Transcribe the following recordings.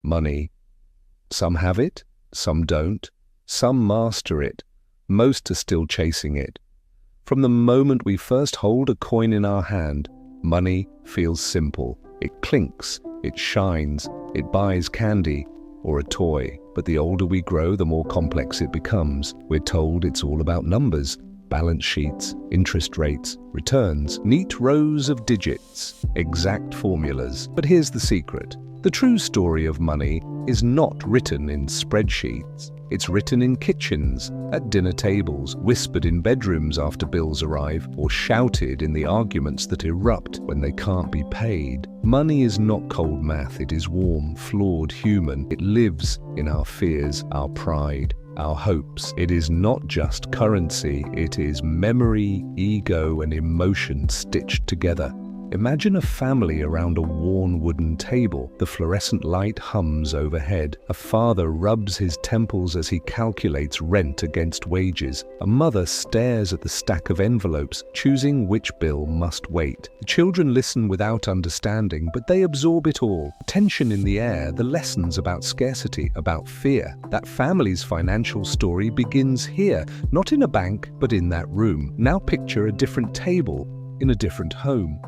Money. Some have it, some don't, some master it, most are still chasing it. From the moment we first hold a coin in our hand, money feels simple. It clinks, it shines, it buys candy or a toy. But the older we grow, the more complex it becomes. We're told it's all about numbers, balance sheets, interest rates, returns, neat rows of digits, exact formulas. But here's the secret. The true story of money is not written in spreadsheets. It's written in kitchens, at dinner tables, whispered in bedrooms after bills arrive, or shouted in the arguments that erupt when they can't be paid. Money is not cold math. It is warm, flawed, human. It lives in our fears, our pride, our hopes. It is not just currency. It is memory, ego, and emotion stitched together. Imagine a family around a worn wooden table. The fluorescent light hums overhead. A father rubs his temples as he calculates rent against wages. A mother stares at the stack of envelopes, choosing which bill must wait. The children listen without understanding, but they absorb it all. Tension in the air, the lessons about scarcity, about fear. That family's financial story begins here, not in a bank, but in that room. Now picture a different table in a different home.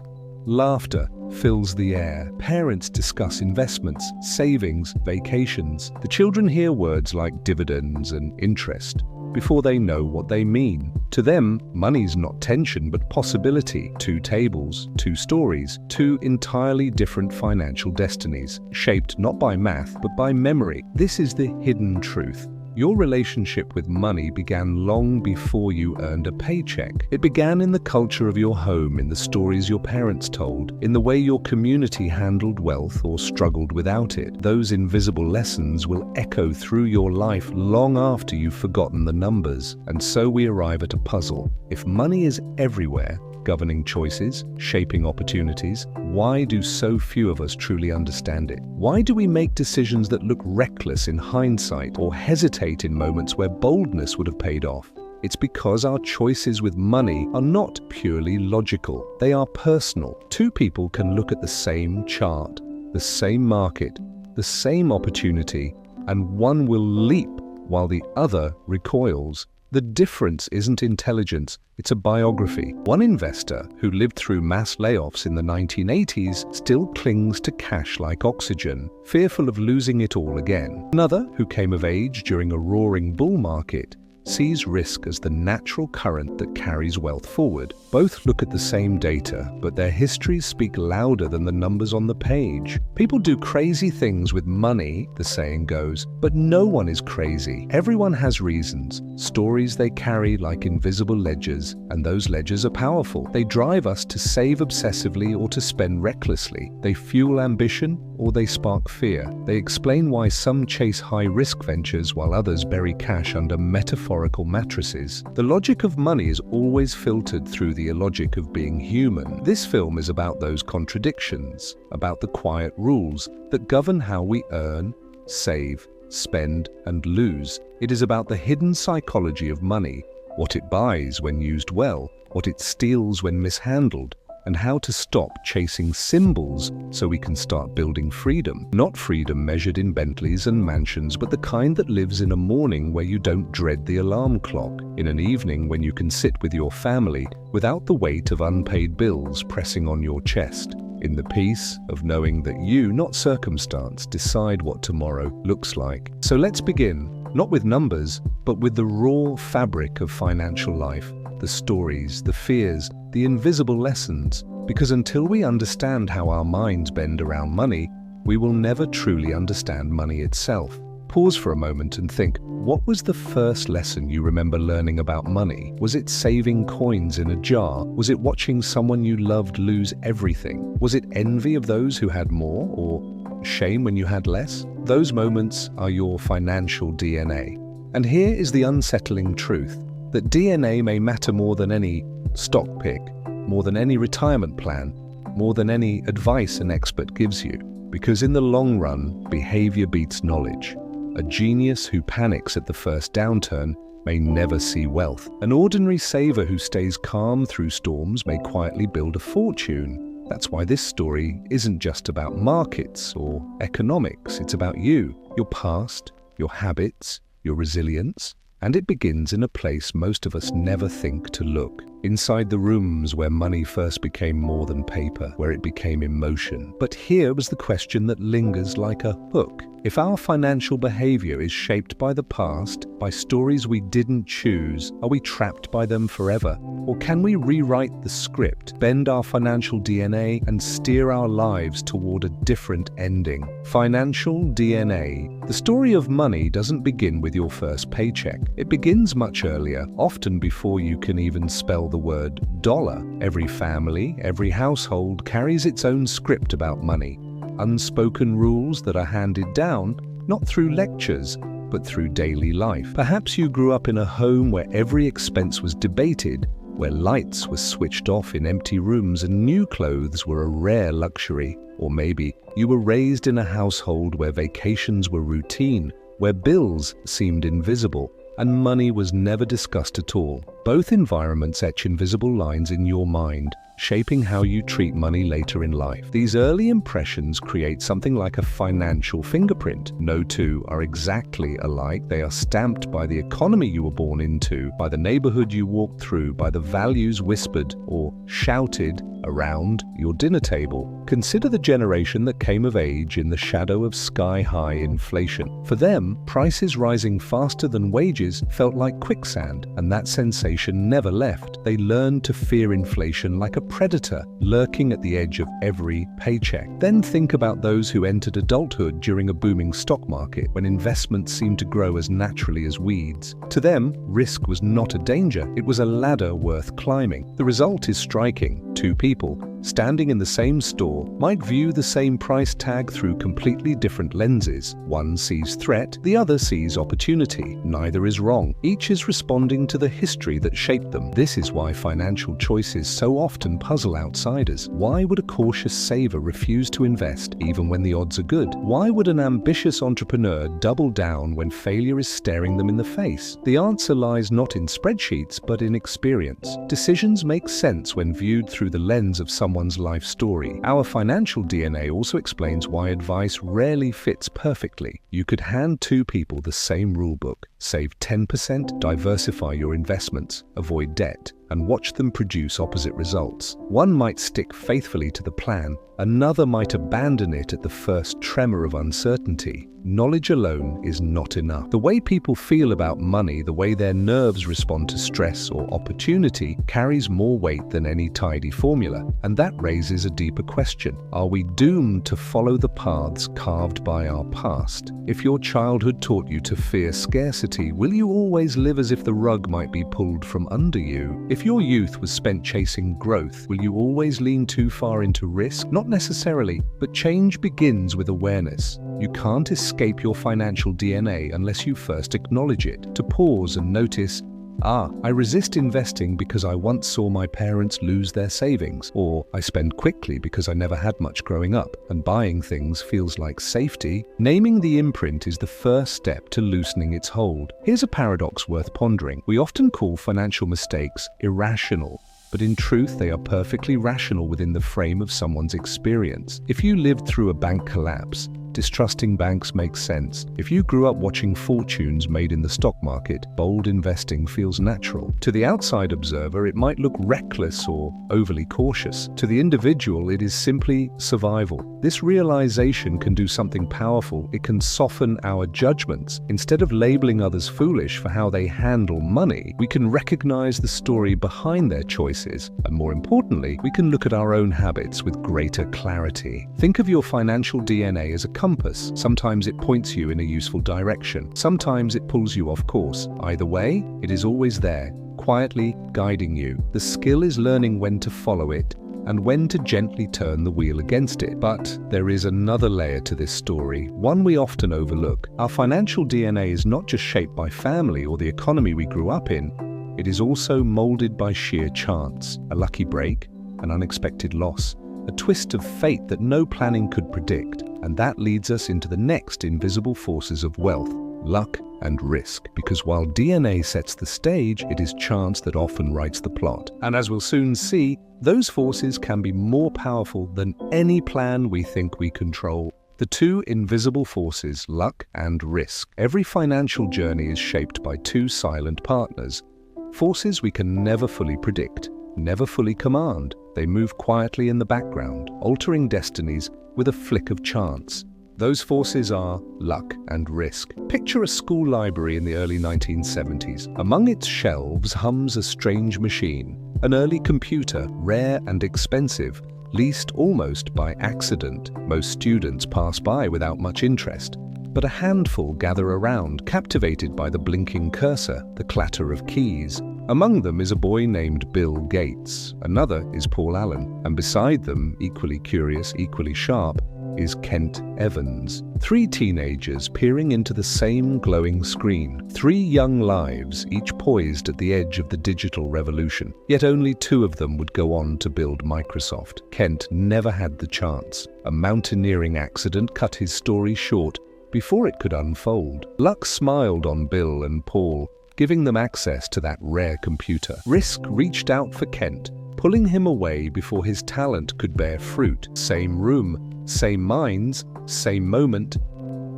Laughter fills the air. Parents discuss investments, savings, vacations. The children hear words like dividends and interest before they know what they mean. To them, money's not tension but possibility. Two tables, two stories, two entirely different financial destinies, shaped not by math but by memory. This is the hidden truth. Your relationship with money began long before you earned a paycheck. It began in the culture of your home, in the stories your parents told, in the way your community handled wealth or struggled without it. Those invisible lessons will echo through your life long after you've forgotten the numbers. And so we arrive at a puzzle. If money is everywhere, governing choices, shaping opportunities, why do so few of us truly understand it? Why do we make decisions that look reckless in hindsight or hesitate in moments where boldness would have paid off? It's because our choices with money are not purely logical. They are personal. Two people can look at the same chart, the same market, the same opportunity, and one will leap while the other recoils. The difference isn't intelligence, it's a biography. One investor who lived through mass layoffs in the 1980s still clings to cash like oxygen, fearful of losing it all again. Another, who came of age during a roaring bull market, sees risk as the natural current that carries wealth forward. Both look at the same data, but their histories speak louder than the numbers on the page. People do crazy things with money, the saying goes, but no one is crazy. Everyone has reasons, stories they carry like invisible ledgers, and those ledgers are powerful. They drive us to save obsessively or to spend recklessly. They fuel ambition or they spark fear. They explain why some chase high-risk ventures while others bury cash under metaphorical mattresses. The logic of money is always filtered through the illogic of being human. This film is about those contradictions, about the quiet rules that govern how we earn, save, spend, and lose. It is about the hidden psychology of money, what it buys when used well, what it steals when mishandled, and how to stop chasing symbols so we can start building freedom. Not freedom measured in Bentleys and mansions, but the kind that lives in a morning where you don't dread the alarm clock, in an evening when you can sit with your family without the weight of unpaid bills pressing on your chest, in the peace of knowing that you, not circumstance, decide what tomorrow looks like. So let's begin, not with numbers, but with the raw fabric of financial life, the stories, the fears, the invisible lessons, because until we understand how our minds bend around money, we will never truly understand money itself. Pause for a moment and think, what was the first lesson you remember learning about money? Was it saving coins in a jar? Was it watching someone you loved lose everything? Was it envy of those who had more, or shame when you had less? Those moments are your financial DNA. And here is the unsettling truth, that DNA may matter more than any stock pick, more than any retirement plan, more than any advice an expert gives you. Because in the long run, behavior beats knowledge. A genius who panics at the first downturn may never see wealth. An ordinary saver who stays calm through storms may quietly build a fortune. That's why this story isn't just about markets or economics. It's about you, your past, your habits, your resilience, and it begins in a place most of us never think to look. Inside the rooms where money first became more than paper, where it became emotion. But here was the question that lingers like a hook. If our financial behavior is shaped by the past, by stories we didn't choose, are we trapped by them forever? Or can we rewrite the script, bend our financial DNA, and steer our lives toward a different ending? Financial DNA. The story of money doesn't begin with your first paycheck. It begins much earlier, often before you can even spell the word dollar. Every family, every household carries its own script about money. Unspoken rules that are handed down, not through lectures, but through daily life. Perhaps you grew up in a home where every expense was debated, where lights were switched off in empty rooms and new clothes were a rare luxury. Or maybe you were raised in a household where vacations were routine, where bills seemed invisible, and money was never discussed at all. Both environments etch invisible lines in your mind, shaping how you treat money later in life. These early impressions create something like a financial fingerprint. No two are exactly alike. They are stamped by the economy you were born into, by the neighborhood you walked through, by the values whispered or shouted around your dinner table. Consider the generation that came of age in the shadow of sky-high inflation. For them, prices rising faster than wages felt like quicksand, and that sensation never left. They learned to fear inflation like a predator lurking at the edge of every paycheck. Then think about those who entered adulthood during a booming stock market, when investments seemed to grow as naturally as weeds. To them, risk was not a danger, it was a ladder worth climbing. The result is striking. Two people standing in the same store might view the same price tag through completely different lenses. One sees threat, the other sees opportunity. Neither is wrong. Each is responding to the history that shaped them. This is why financial choices so often puzzle outsiders. Why would a cautious saver refuse to invest even when the odds are good? Why would an ambitious entrepreneur double down when failure is staring them in the face? The answer lies not in spreadsheets, but in experience. Decisions make sense when viewed through the lens of someone's life story. Our financial DNA also explains why advice rarely fits perfectly. You could hand two people the same rulebook: save 10%, diversify your investments, avoid debt, and watch them produce opposite results. One might stick faithfully to the plan, another might abandon it at the first tremor of uncertainty. Knowledge alone is not enough. The way people feel about money, the way their nerves respond to stress or opportunity, carries more weight than any tidy formula. And that raises a deeper question. Are we doomed to follow the paths carved by our past? If your childhood taught you to fear scarcity, will you always live as if the rug might be pulled from under you? If your youth was spent chasing growth, will you always lean too far into risk? Not necessarily, but change begins with awareness. You can't escape your financial DNA unless you first acknowledge it. To pause and notice, I resist investing because I once saw my parents lose their savings, or I spend quickly because I never had much growing up, and buying things feels like safety. Naming the imprint is the first step to loosening its hold. Here's a paradox worth pondering. We often call financial mistakes irrational, but in truth they are perfectly rational within the frame of someone's experience. If you lived through a bank collapse, distrusting banks makes sense. If you grew up watching fortunes made in the stock market, bold investing feels natural. To the outside observer, it might look reckless or overly cautious. To the individual, it is simply survival. This realization can do something powerful. It can soften our judgments. Instead of labeling others foolish for how they handle money, we can recognize the story behind their choices. And more importantly, we can look at our own habits with greater clarity. Think of your financial DNA as a compass. Sometimes it points you in a useful direction. Sometimes it pulls you off course. Either way, it is always there, quietly guiding you. The skill is learning when to follow it and when to gently turn the wheel against it. But there is another layer to this story, one we often overlook. Our financial DNA is not just shaped by family or the economy we grew up in. It is also molded by sheer chance, a lucky break, an unexpected loss, a twist of fate that no planning could predict. And that leads us into the next invisible forces of wealth: luck and risk, because while DNA sets the stage, it is chance that often writes the plot. And as we'll soon see, those forces can be more powerful than any plan we think we control. The two invisible forces, luck and risk. Every financial journey is shaped by two silent partners, forces we can never fully predict, never fully command. They move quietly in the background, altering destinies with a flick of chance. Those forces are luck and risk. Picture a school library in the early 1970s. Among its shelves hums a strange machine, an early computer, rare and expensive, leased almost by accident. Most students pass by without much interest, but a handful gather around, captivated by the blinking cursor, the clatter of keys. Among them is a boy named Bill Gates. Another is Paul Allen, and beside them, equally curious, equally sharp, is Kent Evans. Three teenagers peering into the same glowing screen. Three young lives, each poised at the edge of the digital revolution. Yet only two of them would go on to build Microsoft. Kent never had the chance. A mountaineering accident cut his story short before it could unfold. Luck smiled on Bill and Paul, giving them access to that rare computer. Risk reached out for Kent, pulling him away before his talent could bear fruit. Same room, same minds, same moment,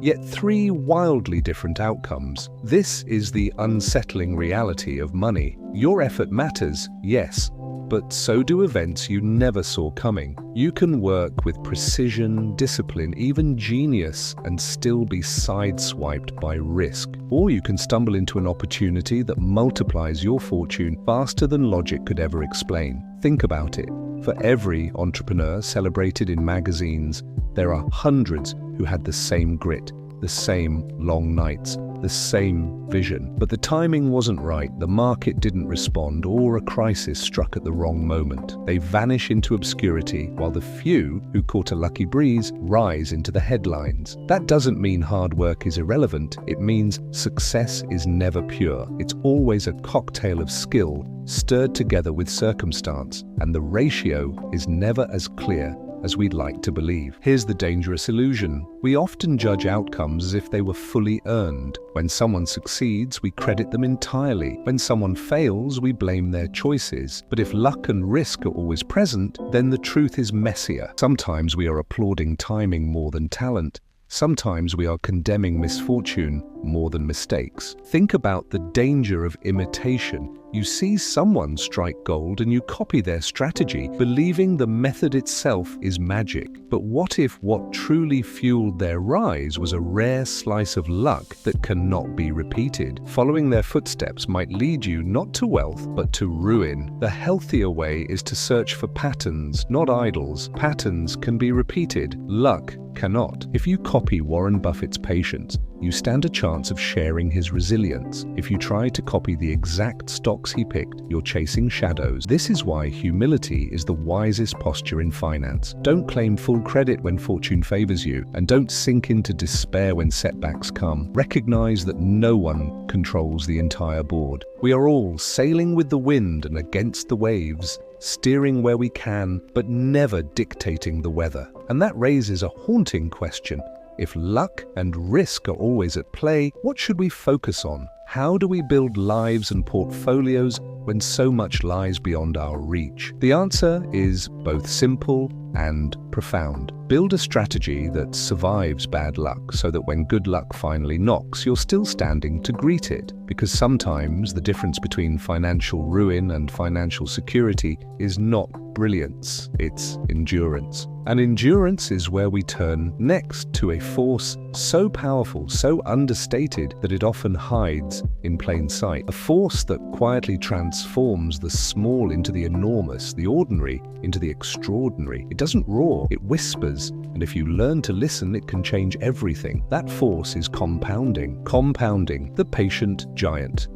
yet three wildly different outcomes. This is the unsettling reality of money. Your effort matters, yes, but so do events you never saw coming. You can work with precision, discipline, even genius, and still be sideswiped by risk. Or you can stumble into an opportunity that multiplies your fortune faster than logic could ever explain. Think about it. For every entrepreneur celebrated in magazines, there are hundreds who had the same grit, the same long nights, the same vision. But the timing wasn't right, the market didn't respond, or a crisis struck at the wrong moment. They vanish into obscurity, while the few who caught a lucky breeze rise into the headlines. That doesn't mean hard work is irrelevant, it means success is never pure. It's always a cocktail of skill stirred together with circumstance, and the ratio is never as clear as we'd like to believe. Here's the dangerous illusion. We often judge outcomes as if they were fully earned. When someone succeeds, we credit them entirely. When someone fails, we blame their choices. But if luck and risk are always present, then the truth is messier. Sometimes we are applauding timing more than talent. Sometimes we are condemning misfortune more than mistakes. Think about the danger of imitation. You see someone strike gold and you copy their strategy, believing the method itself is magic. But what if what truly fueled their rise was a rare slice of luck that cannot be repeated? Following their footsteps might lead you not to wealth, but to ruin. The healthier way is to search for patterns, not idols. Patterns can be repeated. Luck cannot. If you copy Warren Buffett's patience, you stand a chance of sharing his resilience. If you try to copy the exact stocks he picked, you're chasing shadows. This is why humility is the wisest posture in finance. Don't claim full credit when fortune favors you, and don't sink into despair when setbacks come. Recognize that no one controls the entire board. We are all sailing with the wind and against the waves, steering where we can, but never dictating the weather. And that raises a haunting question. If luck and risk are always at play, what should we focus on? How do we build lives and portfolios when so much lies beyond our reach? The answer is both simple and profound. Build a strategy that survives bad luck so that when good luck finally knocks, you're still standing to greet it. Because sometimes the difference between financial ruin and financial security is not brilliance, it's endurance. And endurance is where we turn next, to a force so powerful, so understated that it often hides in plain sight. A force that quietly transforms the small into the enormous, the ordinary into the extraordinary. It doesn't roar, it whispers, and if you learn to listen, it can change everything. That force is compounding. Compounding, the patient giant.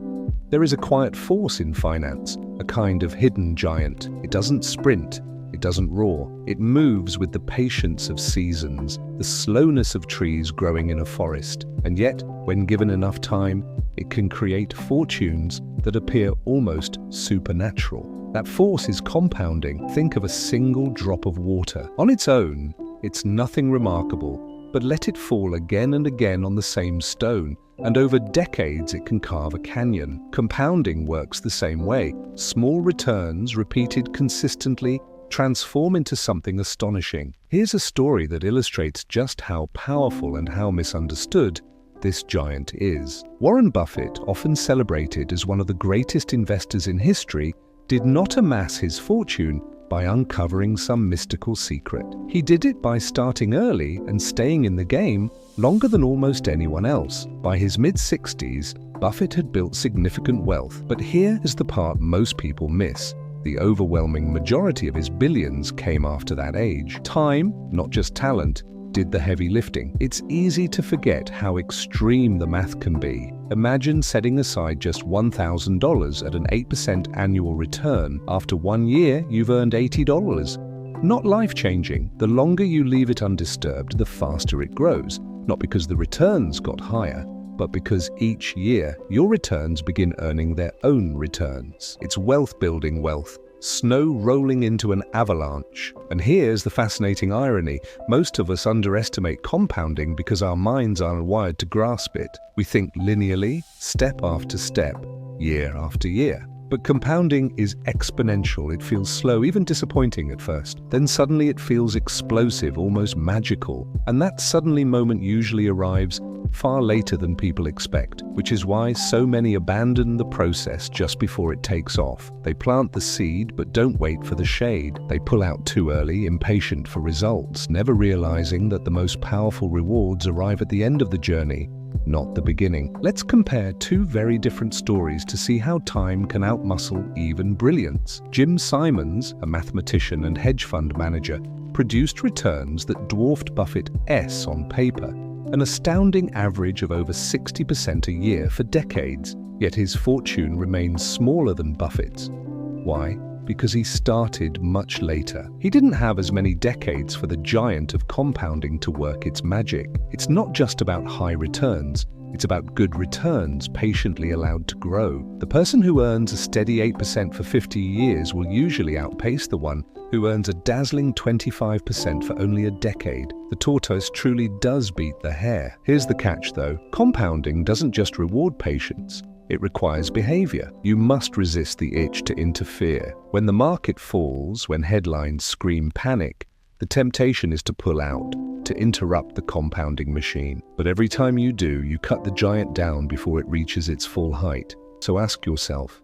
There is a quiet force in finance, a kind of hidden giant. It doesn't sprint, it doesn't roar. It moves with the patience of seasons, the slowness of trees growing in a forest. And yet, when given enough time, it can create fortunes that appear almost supernatural. That force is compounding. Think of a single drop of water. On its own, it's nothing remarkable. but let it fall again and again on the same stone, and over decades it can carve a canyon. Compounding works the same way. Small returns, repeated consistently, transform into something astonishing. Here's a story that illustrates just how powerful and how misunderstood this giant is. Warren Buffett, often celebrated as one of the greatest investors in history, did not amass his fortune by uncovering some mystical secret. He did it by starting early and staying in the game longer than almost anyone else. By his mid-60s, Buffett had built significant wealth, but here is the part most people miss. The overwhelming majority of his billions came after that age. Time, not just talent, did the heavy lifting. It's easy to forget how extreme the math can be. Imagine setting aside just $1,000 at an 8% annual return. After 1 year, you've earned $80. Not life-changing. The longer you leave it undisturbed, the faster it grows. Not because the returns got higher, but because each year your returns begin earning their own returns. It's wealth building wealth. Snow rolling into an avalanche. And here's the fascinating irony. Most of us underestimate compounding because our minds aren't wired to grasp it. We think linearly, step after step, year after year. But compounding is exponential. It feels slow, even disappointing at first. Then suddenly it feels explosive, almost magical. And that suddenly moment usually arrives far later than people expect, which is why so many abandon the process just before it takes off. They plant the seed but don't wait for the shade. They pull out too early, impatient for results, never realizing that the most powerful rewards arrive at the end of the journey, not the beginning. Let's compare two very different stories to see how time can outmuscle even brilliance. Jim Simons, a mathematician and hedge fund manager, produced returns that dwarfed Buffett's on paper, an astounding average of over 60% a year for decades, yet his fortune remains smaller than Buffett's. Why? Because he started much later. He didn't have as many decades for the giant of compounding to work its magic. It's not just about high returns, it's about good returns patiently allowed to grow. The person who earns a steady 8% for 50 years will usually outpace the one who earns a dazzling 25% for only a decade. The tortoise truly does beat the hare. Here's the catch though. Compounding doesn't just reward patience. It requires behavior. You must resist the itch to interfere. When the market falls, when headlines scream panic, the temptation is to pull out, to interrupt the compounding machine. But every time you do, you cut the giant down before it reaches its full height. So ask yourself,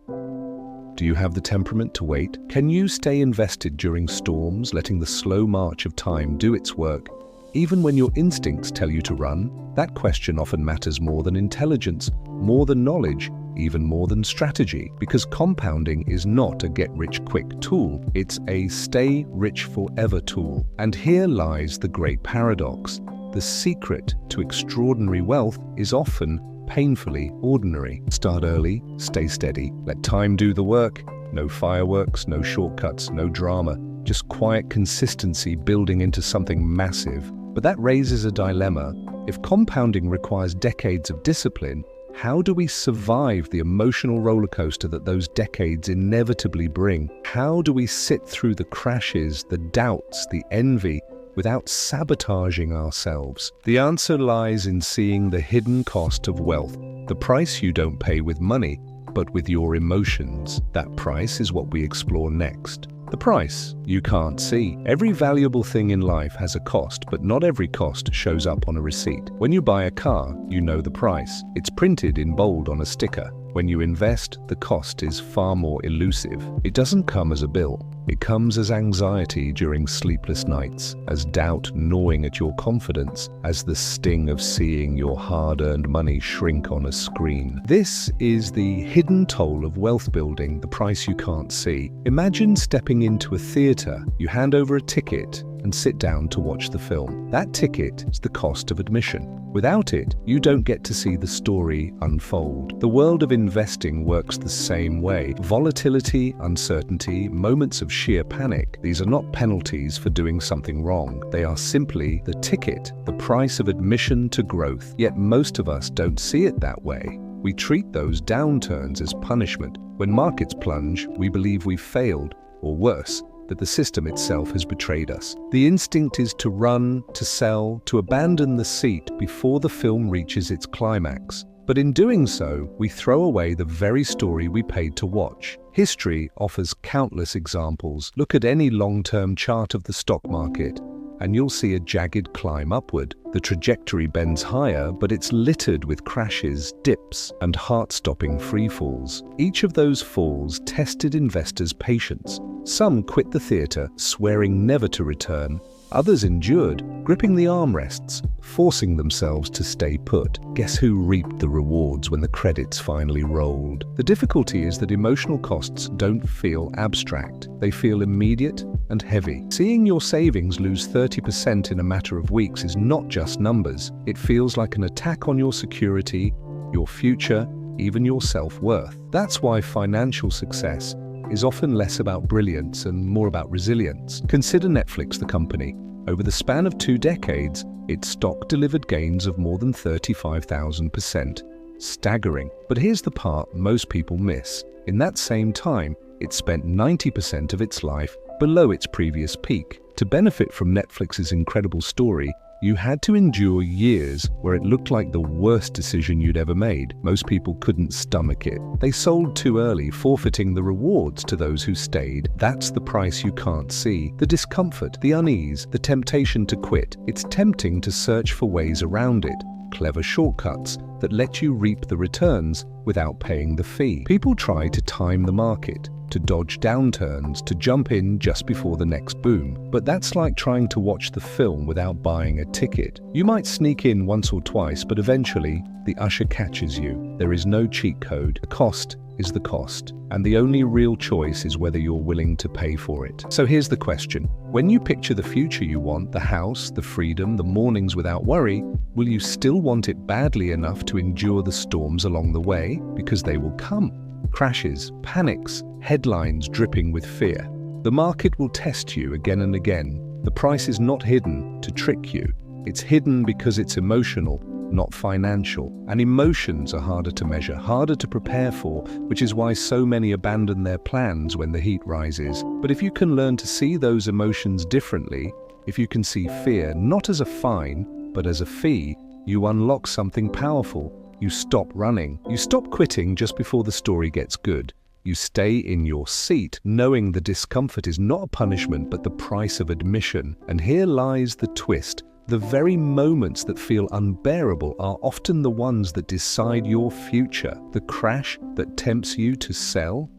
do you have the temperament to wait? Can you stay invested during storms, letting the slow march of time do its work, even when your instincts tell you to run? That question often matters more than intelligence, more than knowledge, even more than strategy, because compounding is not a get-rich-quick tool, it's a stay-rich-forever tool. And here lies the great paradox. The secret to extraordinary wealth is often painfully ordinary. Start early, stay steady, let time do the work. No fireworks, no shortcuts, no drama, just quiet consistency building into something massive. But that raises a dilemma. If compounding requires decades of discipline, how do we survive the emotional roller coaster that those decades inevitably bring? How do we sit through the crashes, the doubts, the envy, without sabotaging ourselves? The answer lies in seeing the hidden cost of wealth, the price you don't pay with money, but with your emotions. That price is what we explore next. The price you can't see. Every valuable thing in life has a cost, but not every cost shows up on a receipt. When you buy a car, you know the price. It's printed in bold on a sticker. When you invest, the cost is far more elusive. It doesn't come as a bill. It comes as anxiety during sleepless nights, as doubt gnawing at your confidence, as the sting of seeing your hard-earned money shrink on a screen. This is the hidden toll of wealth building, the price you can't see. Imagine stepping into a theater. You hand over a ticket and sit down to watch the film. That ticket is the cost of admission. Without it, you don't get to see the story unfold. The world of investing works the same way. Volatility, uncertainty, moments of sheer panic. These are not penalties for doing something wrong. They are simply the ticket, the price of admission to growth. Yet most of us don't see it that way. We treat those downturns as punishment. When markets plunge, we believe we've failed, or worse, that the system itself has betrayed us. The instinct is to run, to sell, to abandon the seat before the film reaches its climax. But in doing so, we throw away the very story we paid to watch. History offers countless examples. Look at any long-term chart of the stock market, and you'll see a jagged climb upward. The trajectory bends higher, but it's littered with crashes, dips, and heart-stopping freefalls. Each of those falls tested investors' patience. Some quit the theater, swearing never to return. Others endured, gripping the armrests, forcing themselves to stay put. Guess who reaped the rewards when the credits finally rolled? The difficulty is that emotional costs don't feel abstract. They feel immediate and heavy. Seeing your savings lose 30% in a matter of weeks is not just numbers. It feels like an attack on your security, your future, even your self-worth. That's why financial success is often less about brilliance and more about resilience. Consider Netflix, the company. Over the span of 2 decades, its stock delivered gains of more than 35,000%. Staggering. But here's the part most people miss. In that same time, it spent 90% of its life below its previous peak. To benefit from Netflix's incredible story, you had to endure years where it looked like the worst decision you'd ever made. Most people couldn't stomach it. They sold too early, forfeiting the rewards to those who stayed. That's the price you can't see. The discomfort, the unease, the temptation to quit. It's tempting to search for ways around it. Clever shortcuts that let you reap the returns without paying the fee. People try to time the market, to dodge downturns, to jump in just before the next boom. But that's like trying to watch the film without buying a ticket. You might sneak in once or twice, but eventually the usher catches you. There is no cheat code. The cost is the cost, and the only real choice is whether you're willing to pay for it. So here's the question. When you picture the future you want, the house, the freedom, the mornings without worry, will you still want it badly enough to endure the storms along the way? Because they will come. Crashes, panics, headlines dripping with fear. The market will test you again and again. The price is not hidden to trick you. It's hidden because it's emotional, not financial. And emotions are harder to measure, harder to prepare for, which is why so many abandon their plans when the heat rises. But if you can learn to see those emotions differently, if you can see fear not as a fine, but as a fee, you unlock something powerful. You stop running. You stop quitting just before the story gets good. You stay in your seat, knowing the discomfort is not a punishment, but the price of admission. And here lies the twist. The very moments that feel unbearable are often the ones that decide your future. The crash that tempts you to sell,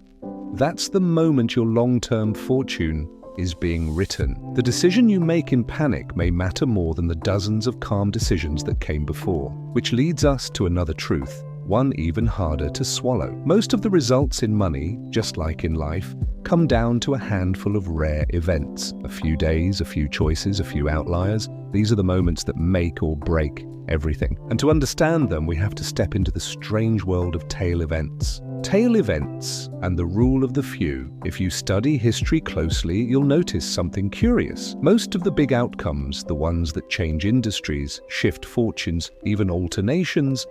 that's the moment your long-term fortune is being written. The decision you make in panic may matter more than the dozens of calm decisions that came before. Which leads us to another truth, one even harder to swallow. Most of the results in money, just like in life, come down to a handful of rare events. A few days, a few choices, a few outliers. These are the moments that make or break everything. And to understand them, we have to step into the strange world of tail events. Tail events and the rule of the few. If you study history closely, you'll notice something curious. Most of the big outcomes, the ones that change industries, shift fortunes, even alter nations,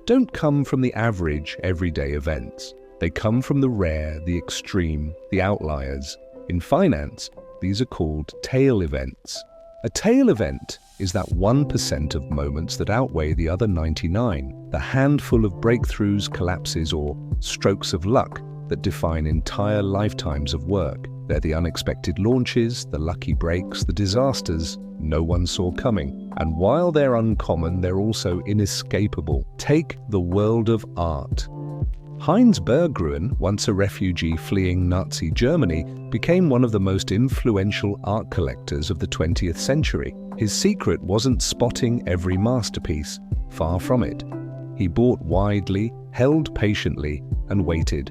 don't come from the average, everyday events. They come from the rare, the extreme, the outliers. In finance, these are called tail events. A tail event is that 1% of moments that outweigh the other 99, the handful of breakthroughs, collapses, or strokes of luck that define entire lifetimes of work. They're the unexpected launches, the lucky breaks, the disasters no one saw coming. And while they're uncommon, they're also inescapable. Take the world of art. Heinz Berggruen, once a refugee fleeing Nazi Germany, became one of the most influential art collectors of the 20th century. His secret wasn't spotting every masterpiece. Far from it. He bought widely, held patiently, and waited.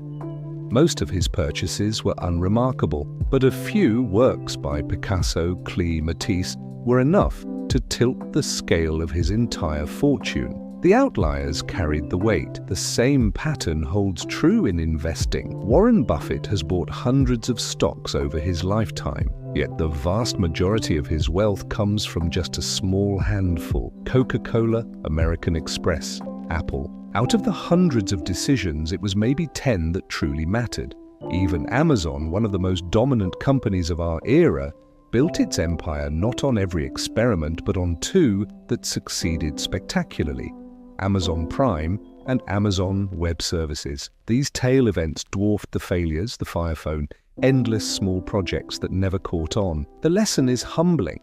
Most of his purchases were unremarkable, but a few works by Picasso, Klee, Matisse were enough to tilt the scale of his entire fortune. The outliers carried the weight. The same pattern holds true in investing. Warren Buffett has bought hundreds of stocks over his lifetime, yet the vast majority of his wealth comes from just a small handful: Coca-Cola, American Express, Apple. Out of the hundreds of decisions, it was maybe 10 that truly mattered. Even Amazon, one of the most dominant companies of our era, built its empire not on every experiment but on two that succeeded spectacularly: Amazon Prime and Amazon Web Services. These tail events dwarfed the failures, the Fire Phone, endless small projects that never caught on. The lesson is humbling.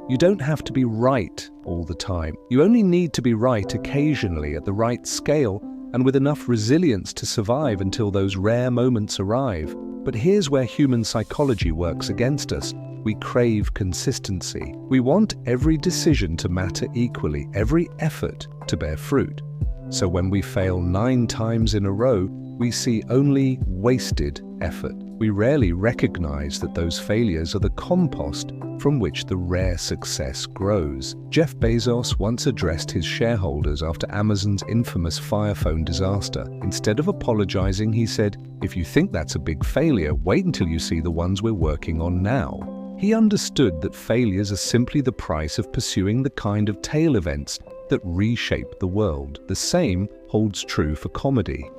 You don't have to be right all the time. You only need to be right occasionally at the right scale and with enough resilience to survive until those rare moments arrive. But here's where human psychology works against us. We crave consistency. We want every decision to matter equally, every effort to bear fruit. So when we fail 9 times in a row, we see only wasted effort. We rarely recognize that those failures are the compost from which the rare success grows. Jeff Bezos once addressed his shareholders after Amazon's infamous Fire Phone disaster. Instead of apologizing, he said, "If you think that's a big failure, wait until you see the ones we're working on now." He understood that failures are simply the price of pursuing the kind of tail events that reshape the world. The same holds true for comedy.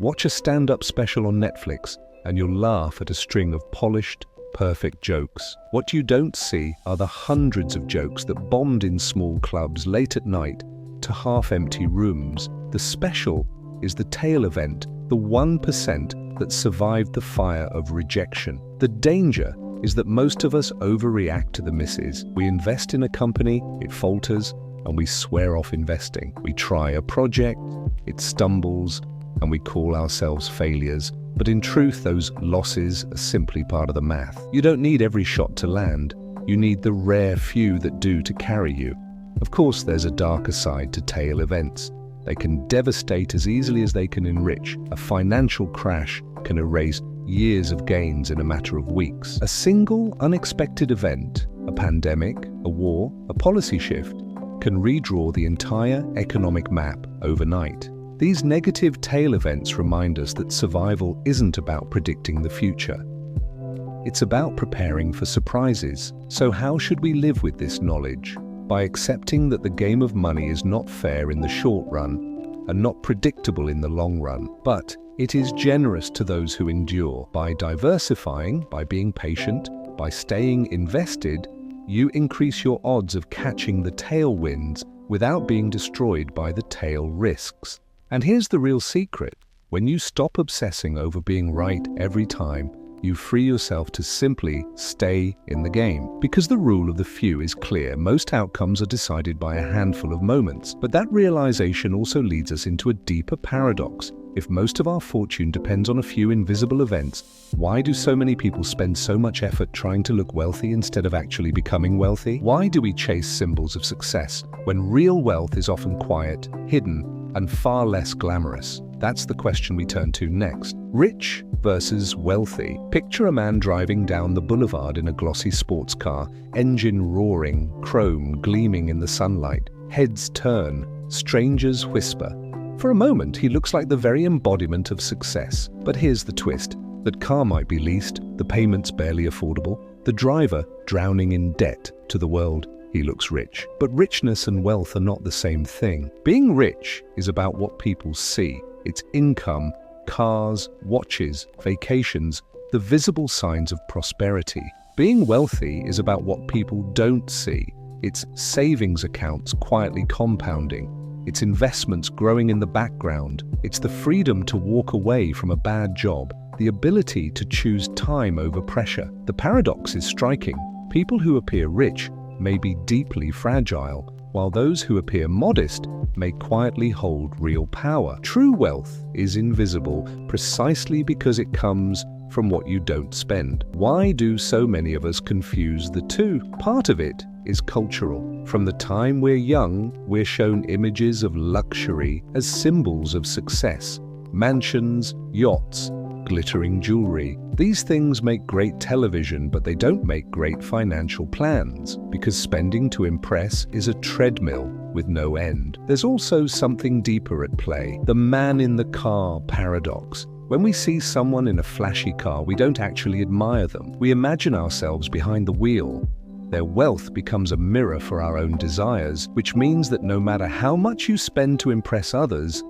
Watch a stand-up special on Netflix and you'll laugh at a string of polished, perfect jokes. What you don't see are the hundreds of jokes that bombed in small clubs late at night to half-empty rooms. The special is the tail event, the 1% that survived the fire of rejection. The danger is that most of us overreact to the misses. We invest in a company, it falters, and we swear off investing. We try a project, it stumbles, and we call ourselves failures. But in truth, those losses are simply part of the math. You don't need every shot to land. You need the rare few that do to carry you. Of course, there's a darker side to tail events. They can devastate as easily as they can enrich. A financial crash can erase years of gains in a matter of weeks. A single unexpected event, a pandemic, a war, a policy shift, can redraw the entire economic map overnight. These negative tail events remind us that survival isn't about predicting the future. It's about preparing for surprises. So how should we live with this knowledge? By accepting that the game of money is not fair in the short run and not predictable in the long run, but it is generous to those who endure. By diversifying, by being patient, by staying invested, you increase your odds of catching the tailwinds without being destroyed by the tail risks. And here's the real secret. When you stop obsessing over being right every time, you free yourself to simply stay in the game. Because the rule of the few is clear, most outcomes are decided by a handful of moments. But that realization also leads us into a deeper paradox. If most of our fortune depends on a few invisible events, why do so many people spend so much effort trying to look wealthy instead of actually becoming wealthy? Why do we chase symbols of success when real wealth is often quiet, hidden, and far less glamorous? That's the question we turn to next. Rich versus wealthy. Picture a man driving down the boulevard in a glossy sports car, engine roaring, chrome gleaming in the sunlight. Heads turn, strangers whisper. For a moment, he looks like the very embodiment of success. But here's the twist. That car might be leased, the payments barely affordable, the driver drowning in debt. To the world, he looks rich. But richness and wealth are not the same thing. Being rich is about what people see. It's income, cars, watches, vacations, the visible signs of prosperity. Being wealthy is about what people don't see. It's savings accounts quietly compounding. It's investments growing in the background. It's the freedom to walk away from a bad job, the ability to choose time over pressure. The paradox is striking. People who appear rich may be deeply fragile, while those who appear modest may quietly hold real power. True wealth is invisible precisely because it comes from what you don't spend. Why do so many of us confuse the two? Part of it is cultural. From the time we're young, we're shown images of luxury as symbols of success. Mansions, yachts, glittering jewelry. These things make great television, but they don't make great financial plans, because spending to impress is a treadmill with no end. There's also something deeper at play, the man in the car paradox. When we see someone in a flashy car, we don't actually admire them. We imagine ourselves behind the wheel. Their wealth becomes a mirror for our own desires, which means that no matter how much you spend to impress others,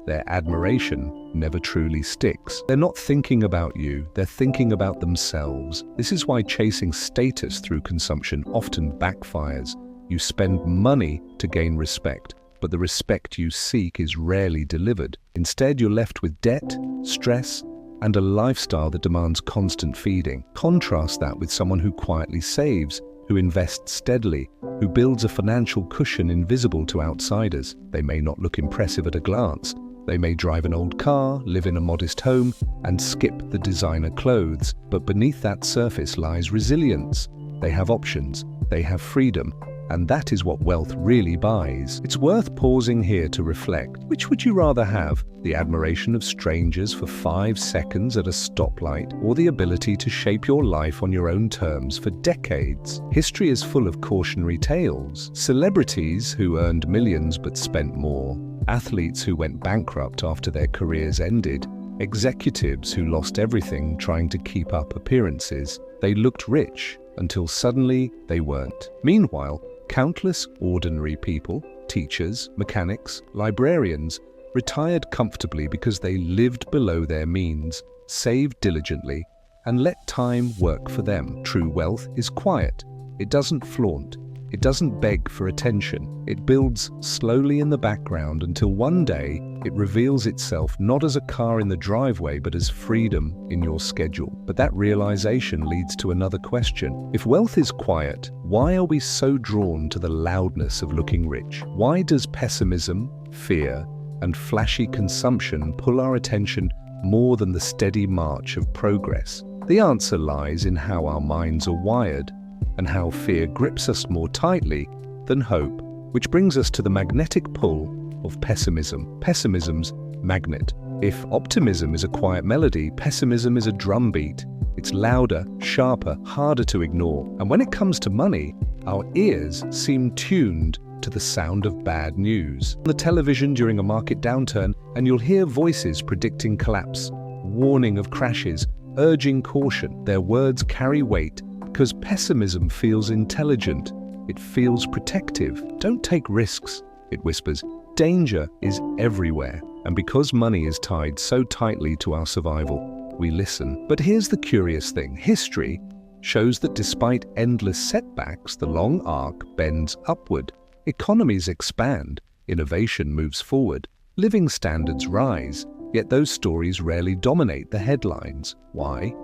their admiration never truly sticks. They're not thinking about you, they're thinking about themselves. This is why chasing status through consumption often backfires. You spend money to gain respect, but the respect you seek is rarely delivered. Instead, you're left with debt, stress, and a lifestyle that demands constant feeding. Contrast that with someone who quietly saves, who invests steadily, who builds a financial cushion invisible to outsiders. They may not look impressive at a glance. They may drive an old car, live in a modest home, and skip the designer clothes. But beneath that surface lies resilience. They have options, they have freedom, and that is what wealth really buys. It's worth pausing here to reflect. Which would you rather have? The admiration of strangers for 5 seconds at a stoplight, or the ability to shape your life on your own terms for decades? History is full of cautionary tales. Celebrities who earned millions but spent more. Athletes who went bankrupt after their careers ended. Executives who lost everything trying to keep up appearances. They looked rich until suddenly they weren't. Meanwhile, countless ordinary people, teachers, mechanics, librarians, retired comfortably because they lived below their means, saved diligently, and let time work for them. True wealth is quiet. It doesn't flaunt. It doesn't beg for attention. It builds slowly in the background until one day it reveals itself not as a car in the driveway but as freedom in your schedule. But that realization leads to another question. If wealth is quiet, why are we so drawn to the loudness of looking rich? Why does pessimism, fear, and flashy consumption pull our attention more than the steady march of progress? The answer lies in how our minds are wired, and how fear grips us more tightly than hope, which brings us to the magnetic pull of pessimism. Pessimism's magnet. If optimism is a quiet melody, pessimism is a drumbeat. It's louder, sharper, harder to ignore. And when it comes to money, our ears seem tuned to the sound of bad news. On the television during a market downturn, and you'll hear voices predicting collapse, warning of crashes, urging caution. Their words carry weight because pessimism feels intelligent. It feels protective. Don't take risks, it whispers. Danger is everywhere. And because money is tied so tightly to our survival, we listen. But here's the curious thing. History shows that despite endless setbacks, the long arc bends upward. Economies expand, innovation moves forward, living standards rise, yet those stories rarely dominate the headlines. Why?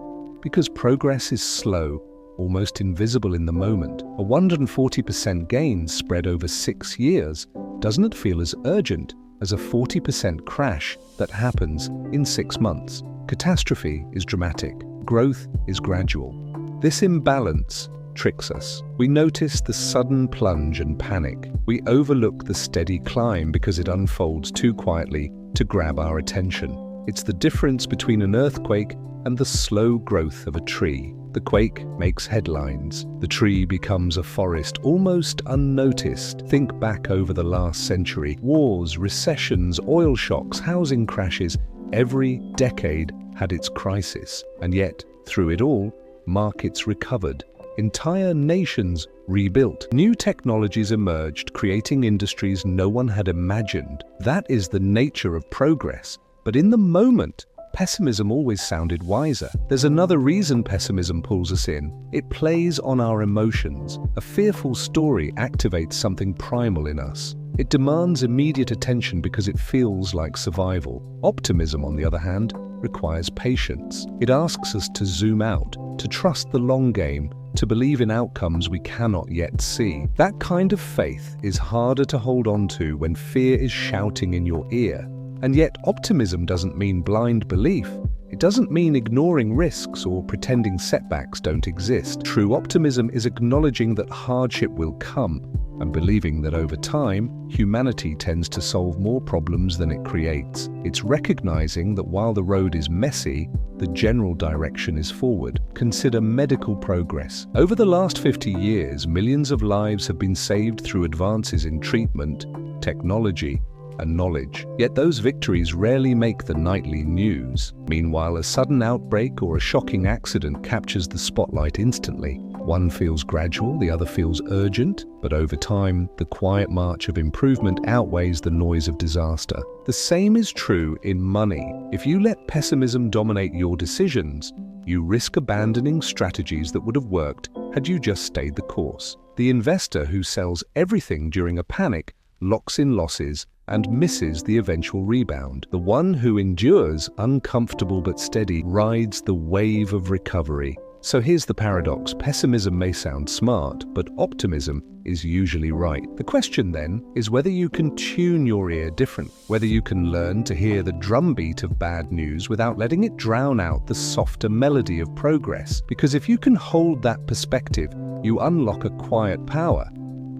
Because progress is slow, almost invisible in the moment. A 140% gain spread over 6 years doesn't feel as urgent as a 40% crash that happens in 6 months. Catastrophe is dramatic. Growth is gradual. This imbalance tricks us. We notice the sudden plunge and panic. We overlook the steady climb because it unfolds too quietly to grab our attention. It's the difference between an earthquake and the slow growth of a tree. The quake makes headlines. The tree becomes a forest almost unnoticed. Think back over the last century. Wars, recessions, oil shocks, housing crashes. Every decade had its crisis. And yet, through it all, markets recovered. Entire nations rebuilt. New technologies emerged, creating industries no one had imagined. That is the nature of progress. But in the moment, pessimism always sounded wiser. There's another reason pessimism pulls us in. It plays on our emotions. A fearful story activates something primal in us. It demands immediate attention because it feels like survival. Optimism, on the other hand, requires patience. It asks us to zoom out, to trust the long game, to believe in outcomes we cannot yet see. That kind of faith is harder to hold on to when fear is shouting in your ear. And yet, optimism doesn't mean blind belief. It doesn't mean ignoring risks or pretending setbacks don't exist. True optimism is acknowledging that hardship will come and believing that over time, humanity tends to solve more problems than it creates. It's recognizing that while the road is messy, the general direction is forward. Consider medical progress. Over the last 50 years, millions of lives have been saved through advances in treatment, technology, and knowledge. Yet those victories rarely make the nightly news. Meanwhile, a sudden outbreak or a shocking accident captures the spotlight instantly. One feels gradual, the other feels urgent, but over time, the quiet march of improvement outweighs the noise of disaster. The same is true in money. If you let pessimism dominate your decisions, you risk abandoning strategies that would have worked had you just stayed the course. The investor who sells everything during a panic locks in losses and misses the eventual rebound. The one who endures, uncomfortable but steady, rides the wave of recovery. So here's the paradox. Pessimism may sound smart, but optimism is usually right. The question then is whether you can tune your ear differently, whether you can learn to hear the drumbeat of bad news without letting it drown out the softer melody of progress. Because if you can hold that perspective, you unlock a quiet power,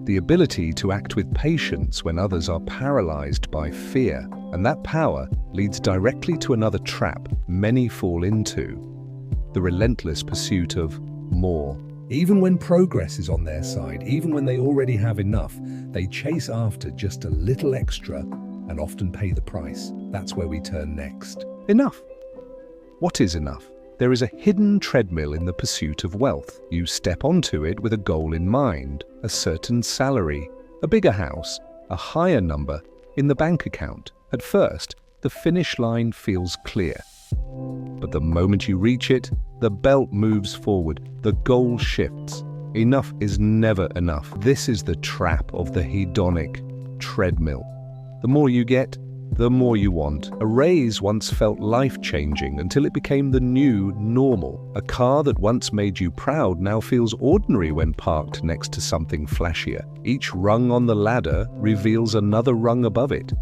the ability to act with patience when others are paralyzed by fear. And that power leads directly to another trap many fall into: the relentless pursuit of more. Even when progress is on their side, even when they already have enough, they chase after just a little extra and often pay the price. That's where we turn next. Enough. What is enough? There is a hidden treadmill in the pursuit of wealth. You step onto it with a goal in mind, a certain salary, a bigger house, a higher number in the bank account. At first, the finish line feels clear. But the moment you reach it, the belt moves forward, the goal shifts. Enough is never enough. This is the trap of the hedonic treadmill. The more you get, the more you want. A raise once felt life-changing until it became the new normal. A car that once made you proud now feels ordinary when parked next to something flashier. Each rung on the ladder reveals another rung above it.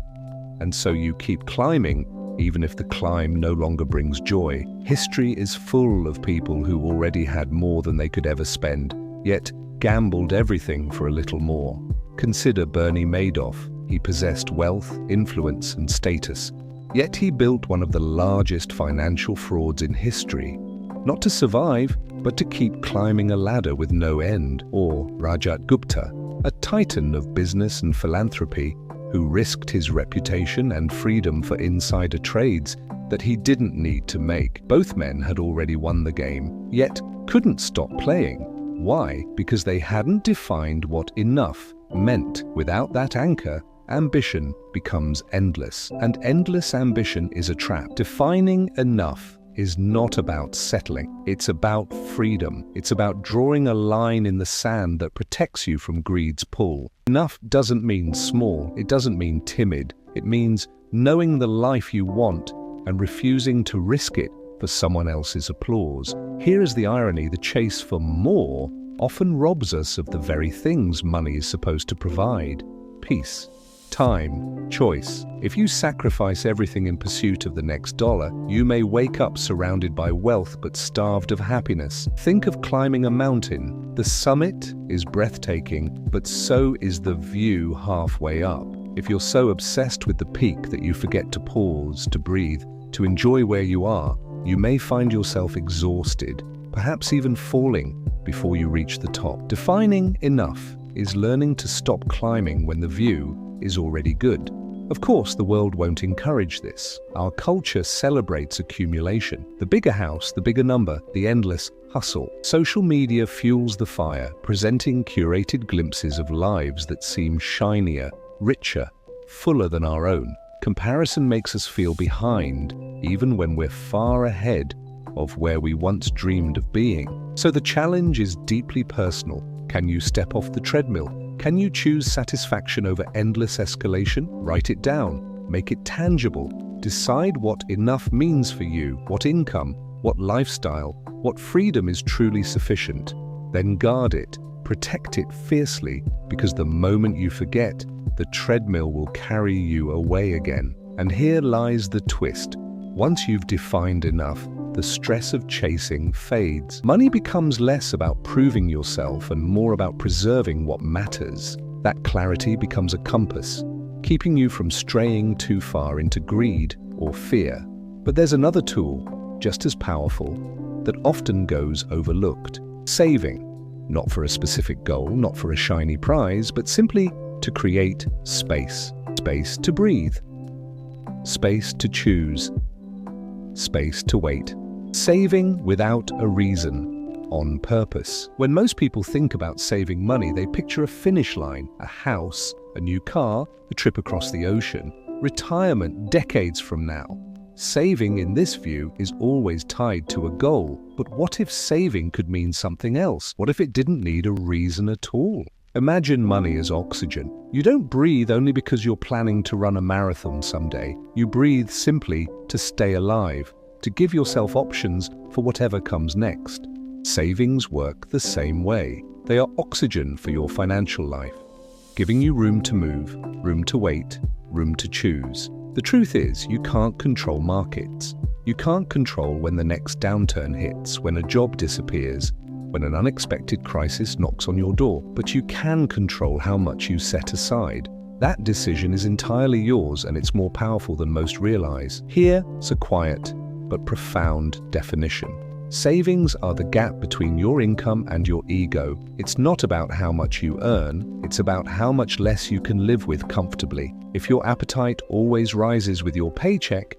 And so you keep climbing, even if the climb no longer brings joy. History is full of people who already had more than they could ever spend, yet gambled everything for a little more. Consider Bernie Madoff. He possessed wealth, influence, and status, yet he built one of the largest financial frauds in history, not to survive, but to keep climbing a ladder with no end. Or Rajat Gupta, a titan of business and philanthropy, who risked his reputation and freedom for insider trades that he didn't need to make. Both men had already won the game, yet couldn't stop playing. Why? Because they hadn't defined what enough meant. Without that anchor, ambition becomes endless, and endless ambition is a trap. Defining enough is not about settling. It's about freedom. It's about drawing a line in the sand that protects you from greed's pull. Enough doesn't mean small. It doesn't mean timid. It means knowing the life you want and refusing to risk it for someone else's applause. Here is the irony: the chase for more often robs us of the very things money is supposed to provide: peace, time, choice. If you sacrifice everything in pursuit of the next dollar, you may wake up surrounded by wealth but starved of happiness. Think of climbing a mountain. The summit is breathtaking, but so is the view halfway up. If you're so obsessed with the peak that you forget to pause, to breathe, to enjoy where you are, you may find yourself exhausted, perhaps even falling before you reach the top. Defining enough is learning to stop climbing when the view is already good. Of course, the world won't encourage this. Our culture celebrates accumulation. The bigger house, the bigger number, the endless hustle. Social media fuels the fire, presenting curated glimpses of lives that seem shinier, richer, fuller than our own. Comparison makes us feel behind, even when we're far ahead of where we once dreamed of being. So the challenge is deeply personal. Can you step off the treadmill? Can you choose satisfaction over endless escalation? Write it down. Make it tangible. Decide what enough means for you, what income, what lifestyle, what freedom is truly sufficient. Then guard it. Protect it fiercely, because the moment you forget, the treadmill will carry you away again. And here lies the twist. Once you've defined enough, the stress of chasing fades. Money becomes less about proving yourself and more about preserving what matters. That clarity becomes a compass, keeping you from straying too far into greed or fear. But there's another tool, just as powerful, that often goes overlooked. Saving. Not for a specific goal, not for a shiny prize, but simply to create space. Space to breathe. Space to choose. Space to wait. Saving without a reason on purpose. When most people think about saving money, they picture a finish line, a house, a new car, a trip across the ocean, retirement decades from now. Saving in this view is always tied to a goal. But what if saving could mean something else? What if it didn't need a reason at all? Imagine money as oxygen. You don't breathe only because you're planning to run a marathon someday. You breathe simply to stay alive, to give yourself options for whatever comes next. Savings work the same way. They are oxygen for your financial life, giving you room to move, room to wait, room to choose. The truth is, you can't control markets. You can't control when the next downturn hits, when a job disappears, when an unexpected crisis knocks on your door. But you can control how much you set aside. That decision is entirely yours, and it's more powerful than most realize. Here's a quiet but profound definition. Savings are the gap between your income and your ego. It's not about how much you earn, it's about how much less you can live with comfortably. If your appetite always rises with your paycheck,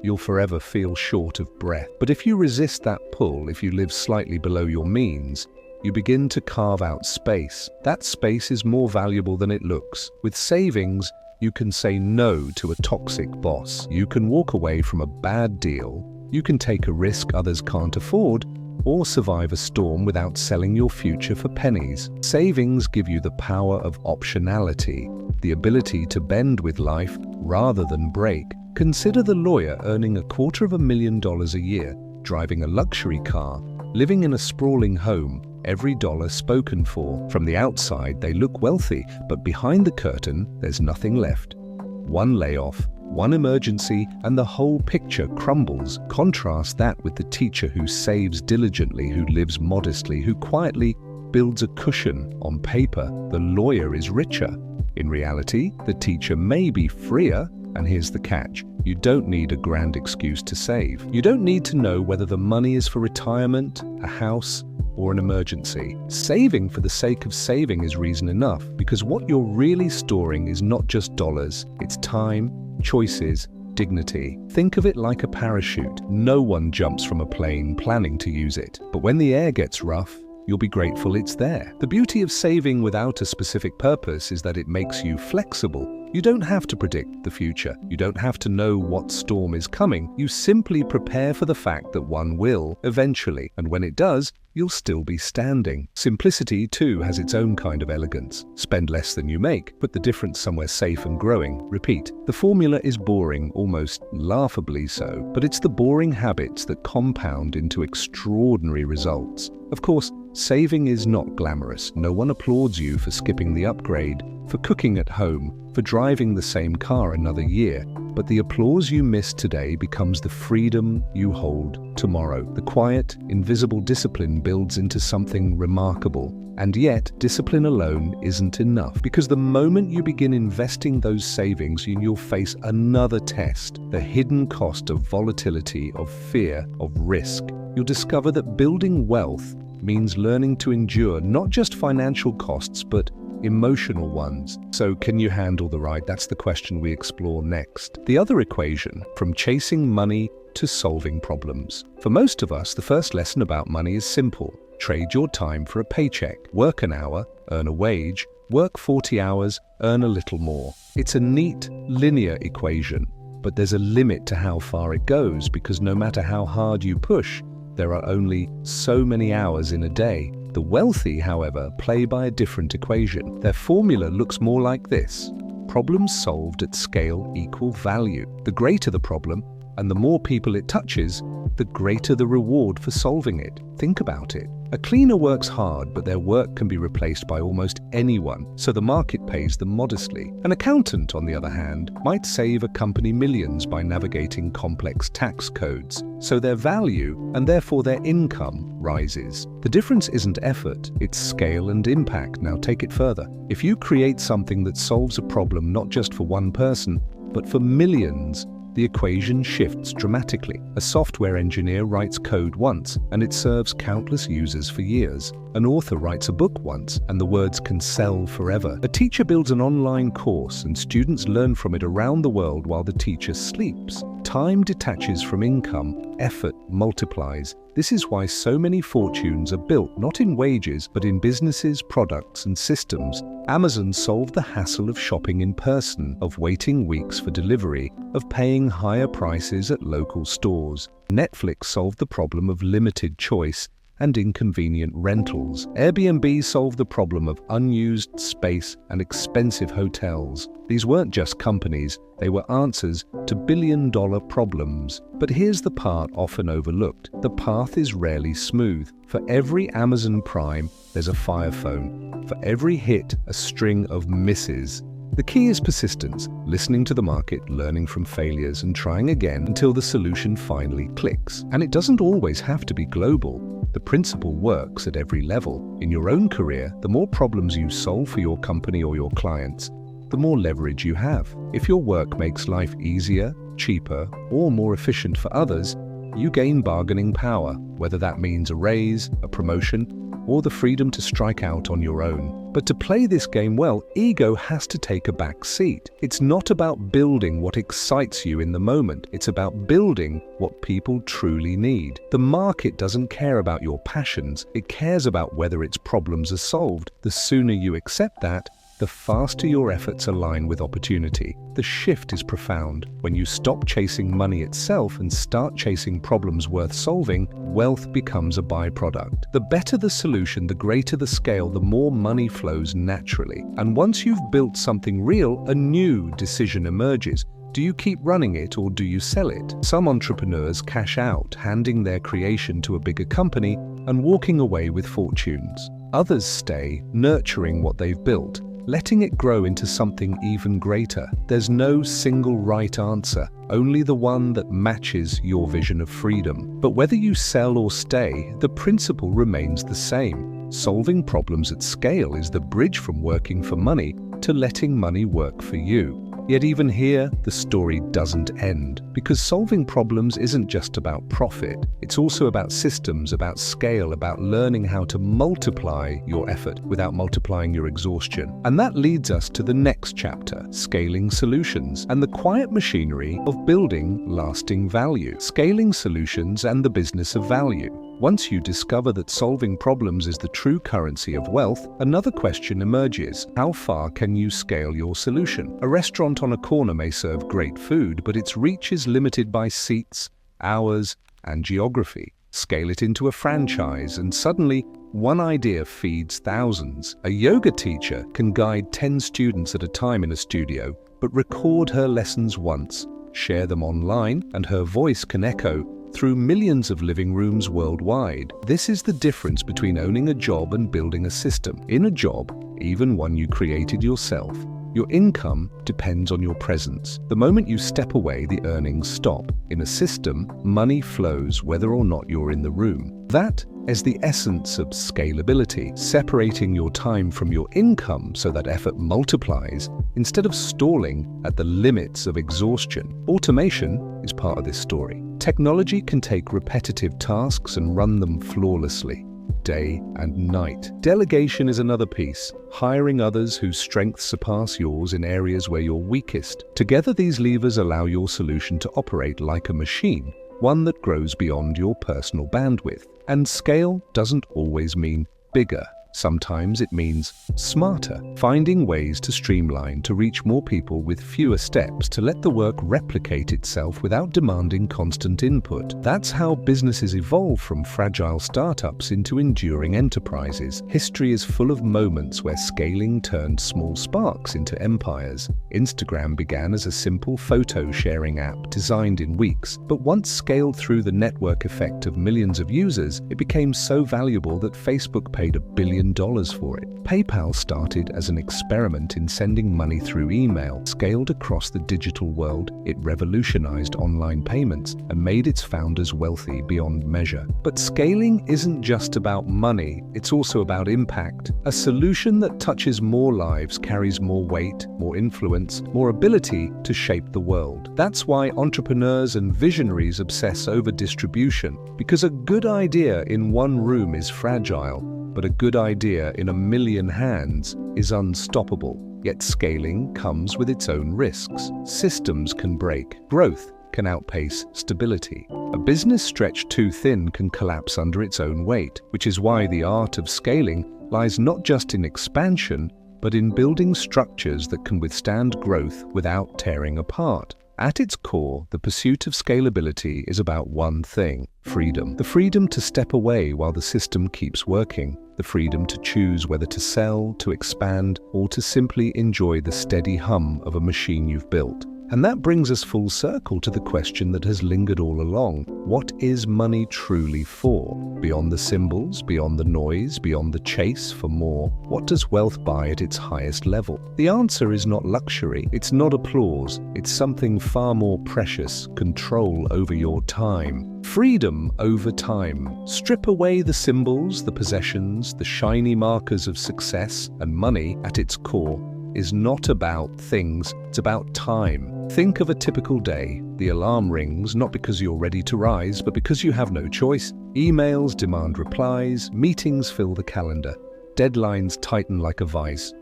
you'll forever feel short of breath. But if you resist that pull, if you live slightly below your means, you begin to carve out space. That space is more valuable than it looks. With savings, you can say no to a toxic boss. You can walk away from a bad deal. You can take a risk others can't afford, or survive a storm without selling your future for pennies. Savings give you the power of optionality, the ability to bend with life rather than break. Consider the lawyer earning $250,000 a year, driving a luxury car, living in a sprawling home, every dollar spoken for. From the outside, they look wealthy, but behind the curtain, there's nothing left. One layoff, one emergency, and the whole picture crumbles. Contrast that with the teacher who saves diligently, who lives modestly, who quietly builds a cushion. On paper, the lawyer is richer. In reality, the teacher may be freer, and here's the catch. You don't need a grand excuse to save. You don't need to know whether the money is for retirement, a house, or an emergency. Saving for the sake of saving is reason enough, because what you're really storing is not just dollars, it's time, choices, dignity. Think of it like a parachute. No one jumps from a plane planning to use it. But when the air gets rough, you'll be grateful it's there. The beauty of saving without a specific purpose is that it makes you flexible. You don't have to predict the future. You don't have to know what storm is coming. You simply prepare for the fact that one will eventually, and when it does, you'll still be standing. Simplicity, too, has its own kind of elegance. Spend less than you make, put the difference somewhere safe and growing. Repeat. The formula is boring, almost laughably so, but it's the boring habits that compound into extraordinary results. Of course, saving is not glamorous. No one applauds you for skipping the upgrade, for cooking at home, for driving the same car another year. But the applause you miss today becomes the freedom you hold tomorrow. The quiet, invisible discipline builds into something remarkable. And yet, discipline alone isn't enough, because the moment you begin investing those savings, you'll face another test, the hidden cost of volatility, of fear, of risk. You'll discover that building wealth means learning to endure not just financial costs, but emotional ones. So can you handle the ride? That's the question we explore next. The other equation, from chasing money to solving problems. For most of us, the first lesson about money is simple. Trade your time for a paycheck. Work an hour, earn a wage. Work 40 hours, earn a little more. It's a neat, linear equation, but there's a limit to how far it goes, because no matter how hard you push, there are only so many hours in a day. The wealthy, however, play by a different equation. Their formula looks more like this. Problems solved at scale equal value. The greater the problem, and the more people it touches, the greater the reward for solving it. Think about it. A cleaner works hard, but their work can be replaced by almost anyone, so the market pays them modestly. An accountant, on the other hand, might save a company millions by navigating complex tax codes, so their value, and therefore their income, rises. The difference isn't effort, it's scale and impact. Now take it further. If you create something that solves a problem not just for one person, but for millions, the equation shifts dramatically. A software engineer writes code once, and it serves countless users for years. An author writes a book once, and the words can sell forever. A teacher builds an online course, and students learn from it around the world while the teacher sleeps. Time detaches from income, effort multiplies. This is why so many fortunes are built not in wages, but in businesses, products, and systems. Amazon solved the hassle of shopping in person, of waiting weeks for delivery, of paying higher prices at local stores. Netflix solved the problem of limited choice and inconvenient rentals. Airbnb solved the problem of unused space and expensive hotels. These weren't just companies, they were answers to billion-dollar problems. But here's the part often overlooked. The path is rarely smooth. For every Amazon Prime, there's a Fire Phone. For every hit, a string of misses. The key is persistence, listening to the market, learning from failures, and trying again until the solution finally clicks. And it doesn't always have to be global. The principle works at every level. In your own career, the more problems you solve for your company or your clients, the more leverage you have. If your work makes life easier, cheaper, or more efficient for others, you gain bargaining power, whether that means a raise, a promotion, or the freedom to strike out on your own. But to play this game well, ego has to take a back seat. It's not about building what excites you in the moment. It's about building what people truly need. The market doesn't care about your passions. It cares about whether its problems are solved. The sooner you accept that, the faster your efforts align with opportunity. The shift is profound. When you stop chasing money itself and start chasing problems worth solving, wealth becomes a byproduct. The better the solution, the greater the scale, the more money flows naturally. And once you've built something real, a new decision emerges. Do you keep running it or do you sell it? Some entrepreneurs cash out, handing their creation to a bigger company and walking away with fortunes. Others stay, nurturing what they've built, letting it grow into something even greater. There's no single right answer, only the one that matches your vision of freedom. But whether you sell or stay, the principle remains the same. Solving problems at scale is the bridge from working for money to letting money work for you. Yet even here, the story doesn't end, because solving problems isn't just about profit. It's also about systems, about scale, about learning how to multiply your effort without multiplying your exhaustion. And that leads us to the next chapter, scaling solutions, and the quiet machinery of building lasting value. Scaling solutions and the business of value. Once you discover that solving problems is the true currency of wealth, another question emerges. How far can you scale your solution? A restaurant on a corner may serve great food, but its reach is limited by seats, hours, and geography. Scale it into a franchise, and suddenly, one idea feeds thousands. A yoga teacher can guide 10 students at a time in a studio, but record her lessons once, share them online, and her voice can echo through millions of living rooms worldwide. This is the difference between owning a job and building a system. In a job, even one you created yourself, your income depends on your presence. The moment you step away, the earnings stop. In a system, money flows whether or not you're in the room. That is the essence of scalability, separating your time from your income so that effort multiplies instead of stalling at the limits of exhaustion. Automation is part of this story. Technology can take repetitive tasks and run them flawlessly, day and night. Delegation is another piece, hiring others whose strengths surpass yours in areas where you're weakest. Together, these levers allow your solution to operate like a machine, one that grows beyond your personal bandwidth. And scale doesn't always mean bigger. Sometimes it means smarter, finding ways to streamline, to reach more people with fewer steps, to let the work replicate itself without demanding constant input. That's how businesses evolve from fragile startups into enduring enterprises. History is full of moments where scaling turned small sparks into empires. Instagram began as a simple photo-sharing app designed in weeks, but once scaled through the network effect of millions of users, it became so valuable that Facebook paid $1 billion for it. PayPal started as an experiment in sending money through email. Scaled across the digital world, it revolutionized online payments and made its founders wealthy beyond measure. But scaling isn't just about money, it's also about impact. A solution that touches more lives carries more weight, more influence, more ability to shape the world. That's why entrepreneurs and visionaries obsess over distribution, because a good idea in one room is fragile, but a good idea in 1 million hands is unstoppable. Yet scaling comes with its own risks. Systems can break. Growth can outpace stability. A business stretched too thin can collapse under its own weight, which is why the art of scaling lies not just in expansion, but in building structures that can withstand growth without tearing apart. At its core, the pursuit of scalability is about one thing: freedom. The freedom to step away while the system keeps working. The freedom to choose whether to sell, to expand, or to simply enjoy the steady hum of a machine you've built. And that brings us full circle to the question that has lingered all along. What is money truly for? Beyond the symbols, beyond the noise, beyond the chase for more, what does wealth buy at its highest level? The answer is not luxury, it's not applause, it's something far more precious: control over your time. Freedom over time. Strip away the symbols, the possessions, the shiny markers of success, and money, at its core, is not about things, it's about time. Think of a typical day. The alarm rings not because you're ready to rise, but because you have no choice. Emails demand replies, meetings fill the calendar, deadlines tighten like a vice.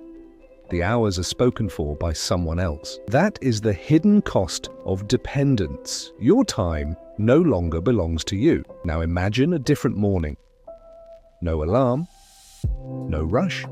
The hours are spoken for by someone else. That is the hidden cost of dependence. Your time no longer belongs to you. Now imagine a different morning. No alarm, no rush.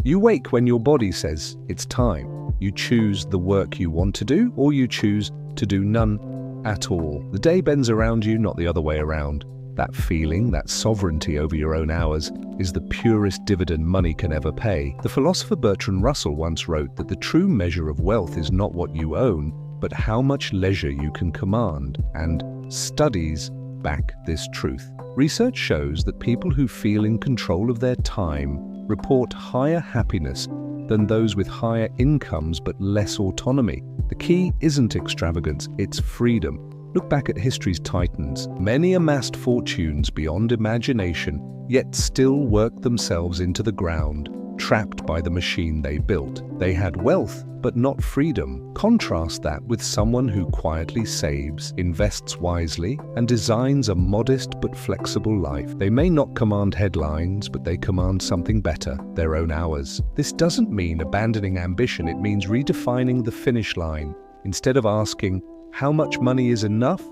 You wake when your body says it's time. You choose the work you want to do, or you choose to do none at all. The day bends around you, not the other way around. That feeling, that sovereignty over your own hours, is the purest dividend money can ever pay. The philosopher Bertrand Russell once wrote that the true measure of wealth is not what you own, but how much leisure you can command. And studies back this truth. Research shows that people who feel in control of their time report higher happiness than those with higher incomes but less autonomy. The key isn't extravagance, it's freedom. Look back at history's titans. Many amassed fortunes beyond imagination, yet still worked themselves into the ground, trapped by the machine they built. They had wealth, but not freedom. Contrast that with someone who quietly saves, invests wisely, and designs a modest but flexible life. They may not command headlines, but they command something better: their own hours. This doesn't mean abandoning ambition, it means redefining the finish line. Instead of asking, how much money is enough?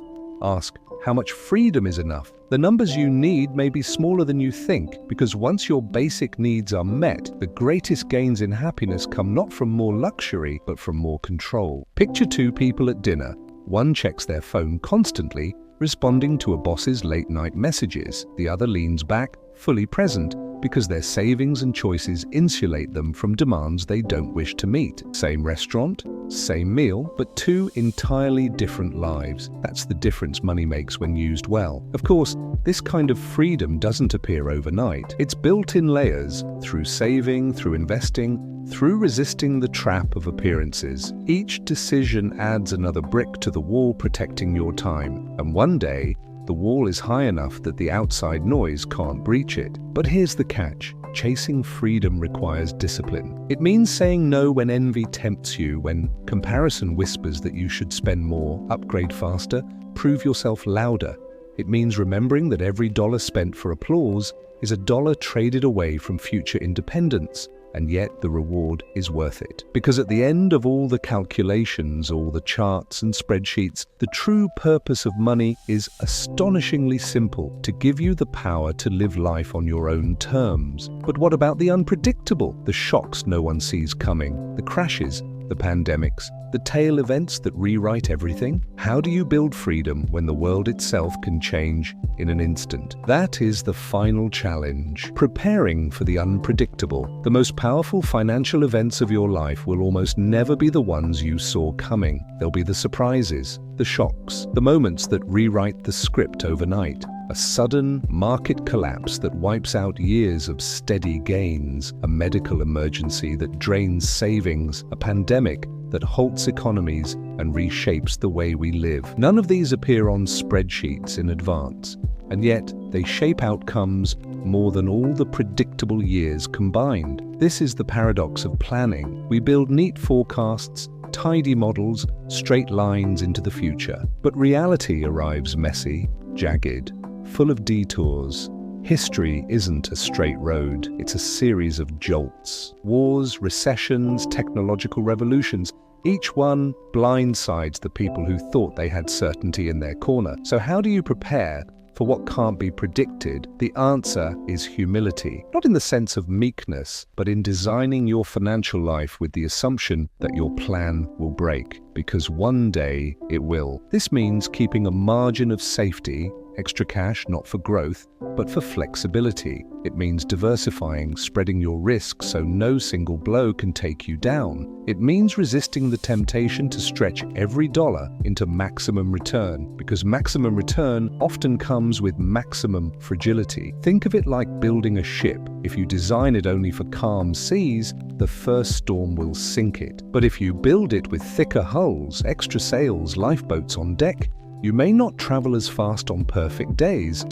Ask, how much freedom is enough? The numbers you need may be smaller than you think, because once your basic needs are met, the greatest gains in happiness come not from more luxury, but from more control. Picture two people at dinner. One checks their phone constantly, responding to a boss's late-night messages. The other leans back, fully present, because their savings and choices insulate them from demands they don't wish to meet. Same restaurant, same meal, but two entirely different lives. That's the difference money makes when used well. Of course, this kind of freedom doesn't appear overnight. It's built in layers, through saving, through investing, through resisting the trap of appearances. Each decision adds another brick to the wall protecting your time. And one day, the wall is high enough that the outside noise can't breach it. But here's the catch. Chasing freedom requires discipline. It means saying no when envy tempts you, when comparison whispers that you should spend more, upgrade faster, prove yourself louder. It means remembering that every dollar spent for applause is a dollar traded away from future independence. And yet the reward is worth it. Because at the end of all the calculations, all the charts and spreadsheets, the true purpose of money is astonishingly simple: to give you the power to live life on your own terms. But what about the unpredictable? The shocks no one sees coming, the crashes, the pandemics, the tail events that rewrite everything? How do you build freedom when the world itself can change in an instant? That is the final challenge. Preparing for the unpredictable. The most powerful financial events of your life will almost never be the ones you saw coming. They'll be the surprises, the shocks, the moments that rewrite the script overnight. A sudden market collapse that wipes out years of steady gains, a medical emergency that drains savings, a pandemic that halts economies and reshapes the way we live. None of these appear on spreadsheets in advance, and yet they shape outcomes more than all the predictable years combined. This is the paradox of planning. We build neat forecasts, tidy models, straight lines into the future. But reality arrives messy, jagged, full of detours. History isn't a straight road, it's a series of jolts. Wars, recessions, technological revolutions. Each one blindsides the people who thought they had certainty in their corner. So how do you prepare for what can't be predicted? The answer is humility, not in the sense of meekness, but in designing your financial life with the assumption that your plan will break, because one day it will. This means keeping a margin of safety, extra cash not for growth, but for flexibility. It means diversifying, spreading your risk so no single blow can take you down. It means resisting the temptation to stretch every dollar into maximum return, because maximum return often comes with maximum fragility. Think of it like building a ship. If you design it only for calm seas, the first storm will sink it. But if you build it with thicker hulls, extra sails, lifeboats on deck, you may not travel as fast on perfect days,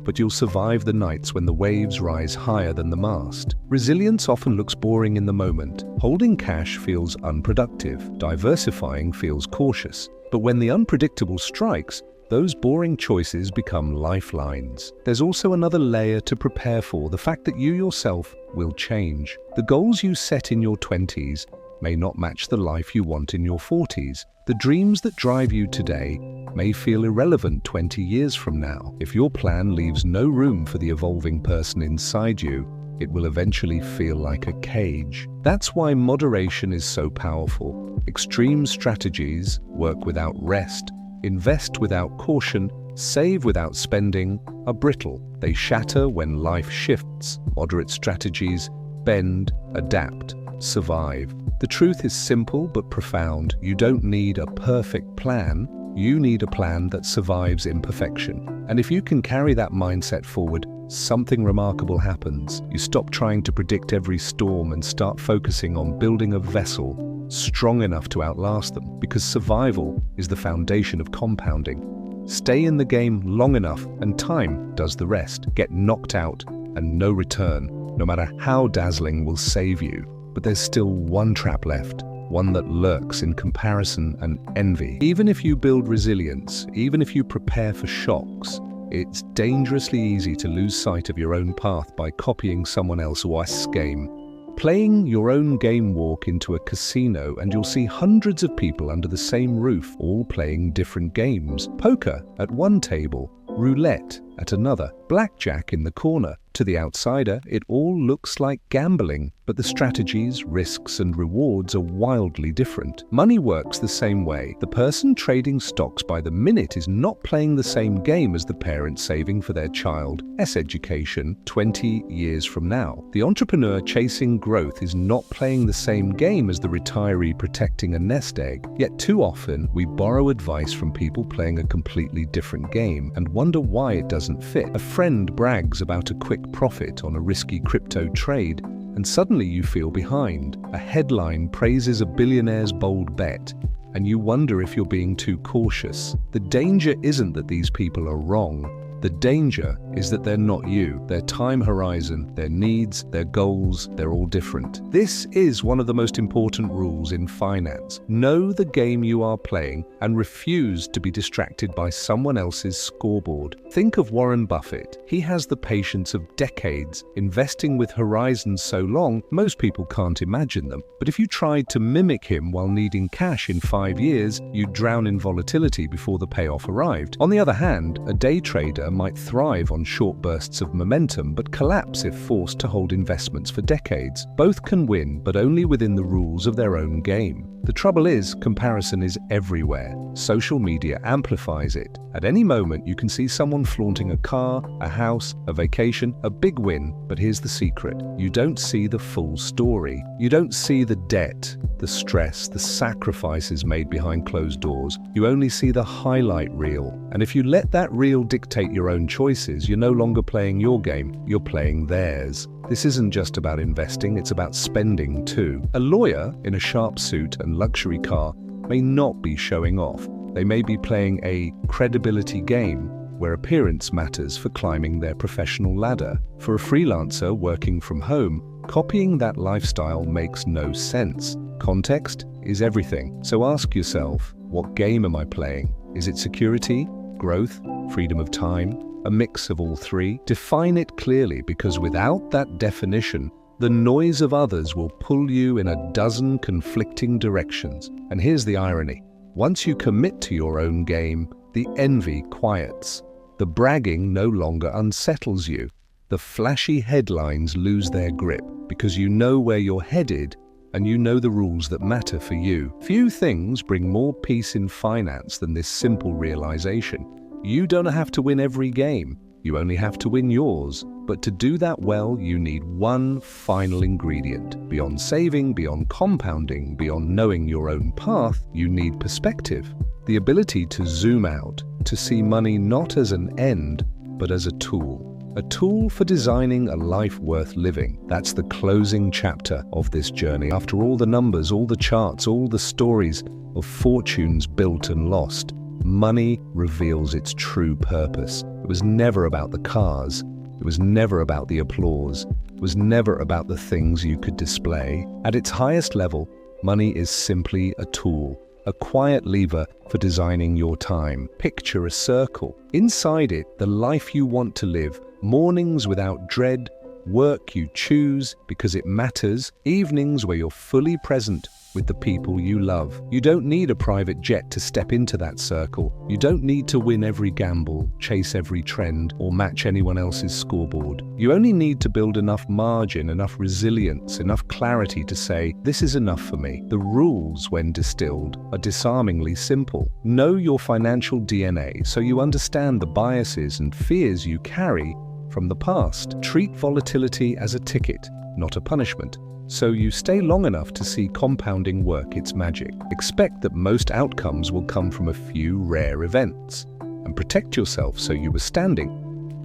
but you'll survive the nights when the waves rise higher than the mast. Resilience often looks boring in the moment. Holding cash feels unproductive. Diversifying feels cautious. But when the unpredictable strikes, those boring choices become lifelines. There's also another layer to prepare for, the fact that you yourself will change. The goals you set in your 20s may not match the life you want in your 40s. The dreams that drive you today may feel irrelevant 20 years from now. If your plan leaves no room for the evolving person inside you, it will eventually feel like a cage. That's why moderation is so powerful. Extreme strategies work without rest, invest without caution, save without spending, are brittle. They shatter when life shifts. Moderate strategies bend, adapt, survive. The truth is simple but profound. You don't need a perfect plan. You need a plan that survives imperfection. And if you can carry that mindset forward, something remarkable happens. You stop trying to predict every storm and start focusing on building a vessel strong enough to outlast them, because survival is the foundation of compounding. Stay in the game long enough and time does the rest. Get knocked out and no return, no matter how dazzling, will save you. But there's still one trap left, one that lurks in comparison and envy. Even if you build resilience, even if you prepare for shocks, it's dangerously easy to lose sight of your own path by copying someone else's game. Playing your own game, walk into a casino and you'll see hundreds of people under the same roof, all playing different games. Poker at one table, roulette at another, blackjack in the corner. To the outsider, it all looks like gambling, but the strategies, risks, and rewards are wildly different. Money works the same way. The person trading stocks by the minute is not playing the same game as the parent saving for their child's education 20 years from now. The entrepreneur chasing growth is not playing the same game as the retiree protecting a nest egg. Yet too often, we borrow advice from people playing a completely different game and wonder why it doesn't fit. A friend brags about a quick profit on a risky crypto trade, and suddenly you feel behind. A headline praises a billionaire's bold bet, and you wonder if you're being too cautious. The danger isn't that these people are wrong. The danger is that they're not you. Their time horizon, their needs, their goals, they're all different. This is one of the most important rules in finance. Know the game you are playing and refuse to be distracted by someone else's scoreboard. Think of Warren Buffett. He has the patience of decades, investing with horizons so long, most people can't imagine them. But if you tried to mimic him while needing cash in 5 years, you'd drown in volatility before the payoff arrived. On the other hand, a day trader might thrive on short bursts of momentum but collapse if forced to hold investments for decades. Both can win, but only within the rules of their own game. The trouble is, comparison is everywhere. Social media amplifies it. At any moment, you can see someone flaunting a car, a house, a vacation, a big win. But here's the secret. You don't see the full story. You don't see the debt, the stress, the sacrifices made behind closed doors. You only see the highlight reel. And if you let that reel dictate your own choices, you're no longer playing your game, you're playing theirs. This isn't just about investing, it's about spending too. A lawyer in a sharp suit and luxury car may not be showing off. They may be playing a credibility game where appearance matters for climbing their professional ladder. For a freelancer working from home, copying that lifestyle makes no sense. Context is everything. So ask yourself, what game am I playing? Is it security, growth, freedom of time? A mix of all three? Define it clearly, because without that definition, The noise of others will pull you in a dozen conflicting directions. And here's the irony. Once you commit to your own game, the envy quiets. The bragging no longer unsettles you. The flashy headlines lose their grip because you know where you're headed and you know the rules that matter for you. Few things bring more peace in finance than this simple realization. You don't have to win every game. You only have to win yours. But to do that well, you need one final ingredient. Beyond saving, beyond compounding, beyond knowing your own path, you need perspective. The ability to zoom out, to see money not as an end, but as a tool. A tool for designing a life worth living. That's the closing chapter of this journey. After all the numbers, all the charts, all the stories of fortunes built and lost, money reveals its true purpose. It was never about the cars. It was never about the applause. It was never about the things you could display. At its highest level, money is simply a tool, a quiet lever for designing your time. Picture a circle. Inside it, the life you want to live, mornings without dread, work you choose because it matters, evenings where you're fully present with the people you love. You don't need a private jet to step into that circle. You don't need to win every gamble, chase every trend, or match anyone else's scoreboard. You only need to build enough margin, enough resilience, enough clarity to say, this is enough for me. The rules, when distilled, are disarmingly simple. Know your financial DNA so you understand the biases and fears you carry from the past. Treat volatility as a ticket, not a punishment, so you stay long enough to see compounding work its magic. Expect that most outcomes will come from a few rare events, and protect yourself so you are standing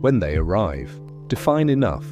when they arrive. Define enough,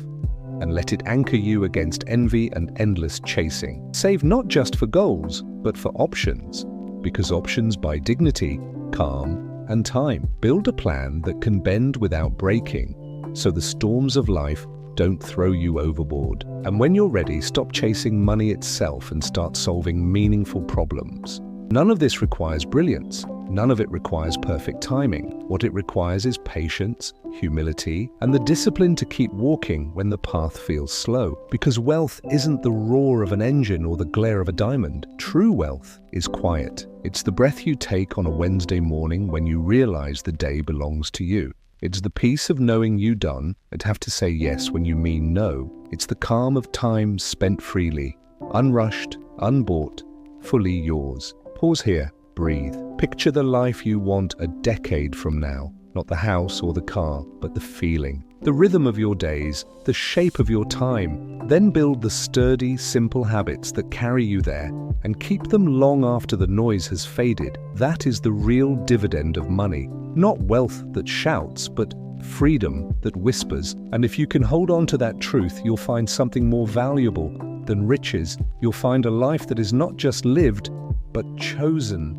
and let it anchor you against envy and endless chasing. Save not just for goals, but for options, because options buy dignity, calm, and time. Build a plan that can bend without breaking, so the storms of life don't throw you overboard. And when you're ready, stop chasing money itself and start solving meaningful problems. None of this requires brilliance. None of it requires perfect timing. What it requires is patience, humility, and the discipline to keep walking when the path feels slow. Because wealth isn't the roar of an engine or the glare of a diamond. True wealth is quiet. It's the breath you take on a Wednesday morning when you realize the day belongs to you. It's the peace of knowing you done and have to say yes when you mean no. It's the calm of time spent freely, unrushed, unbought, fully yours. Pause here, breathe. Picture the life you want a decade from now. Not the house or the car, but the feeling. The rhythm of your days, the shape of your time. Then build the sturdy, simple habits that carry you there and keep them long after the noise has faded. That is the real dividend of money. Not wealth that shouts, but freedom that whispers. And if you can hold on to that truth, you'll find something more valuable than riches. You'll find a life that is not just lived, but chosen.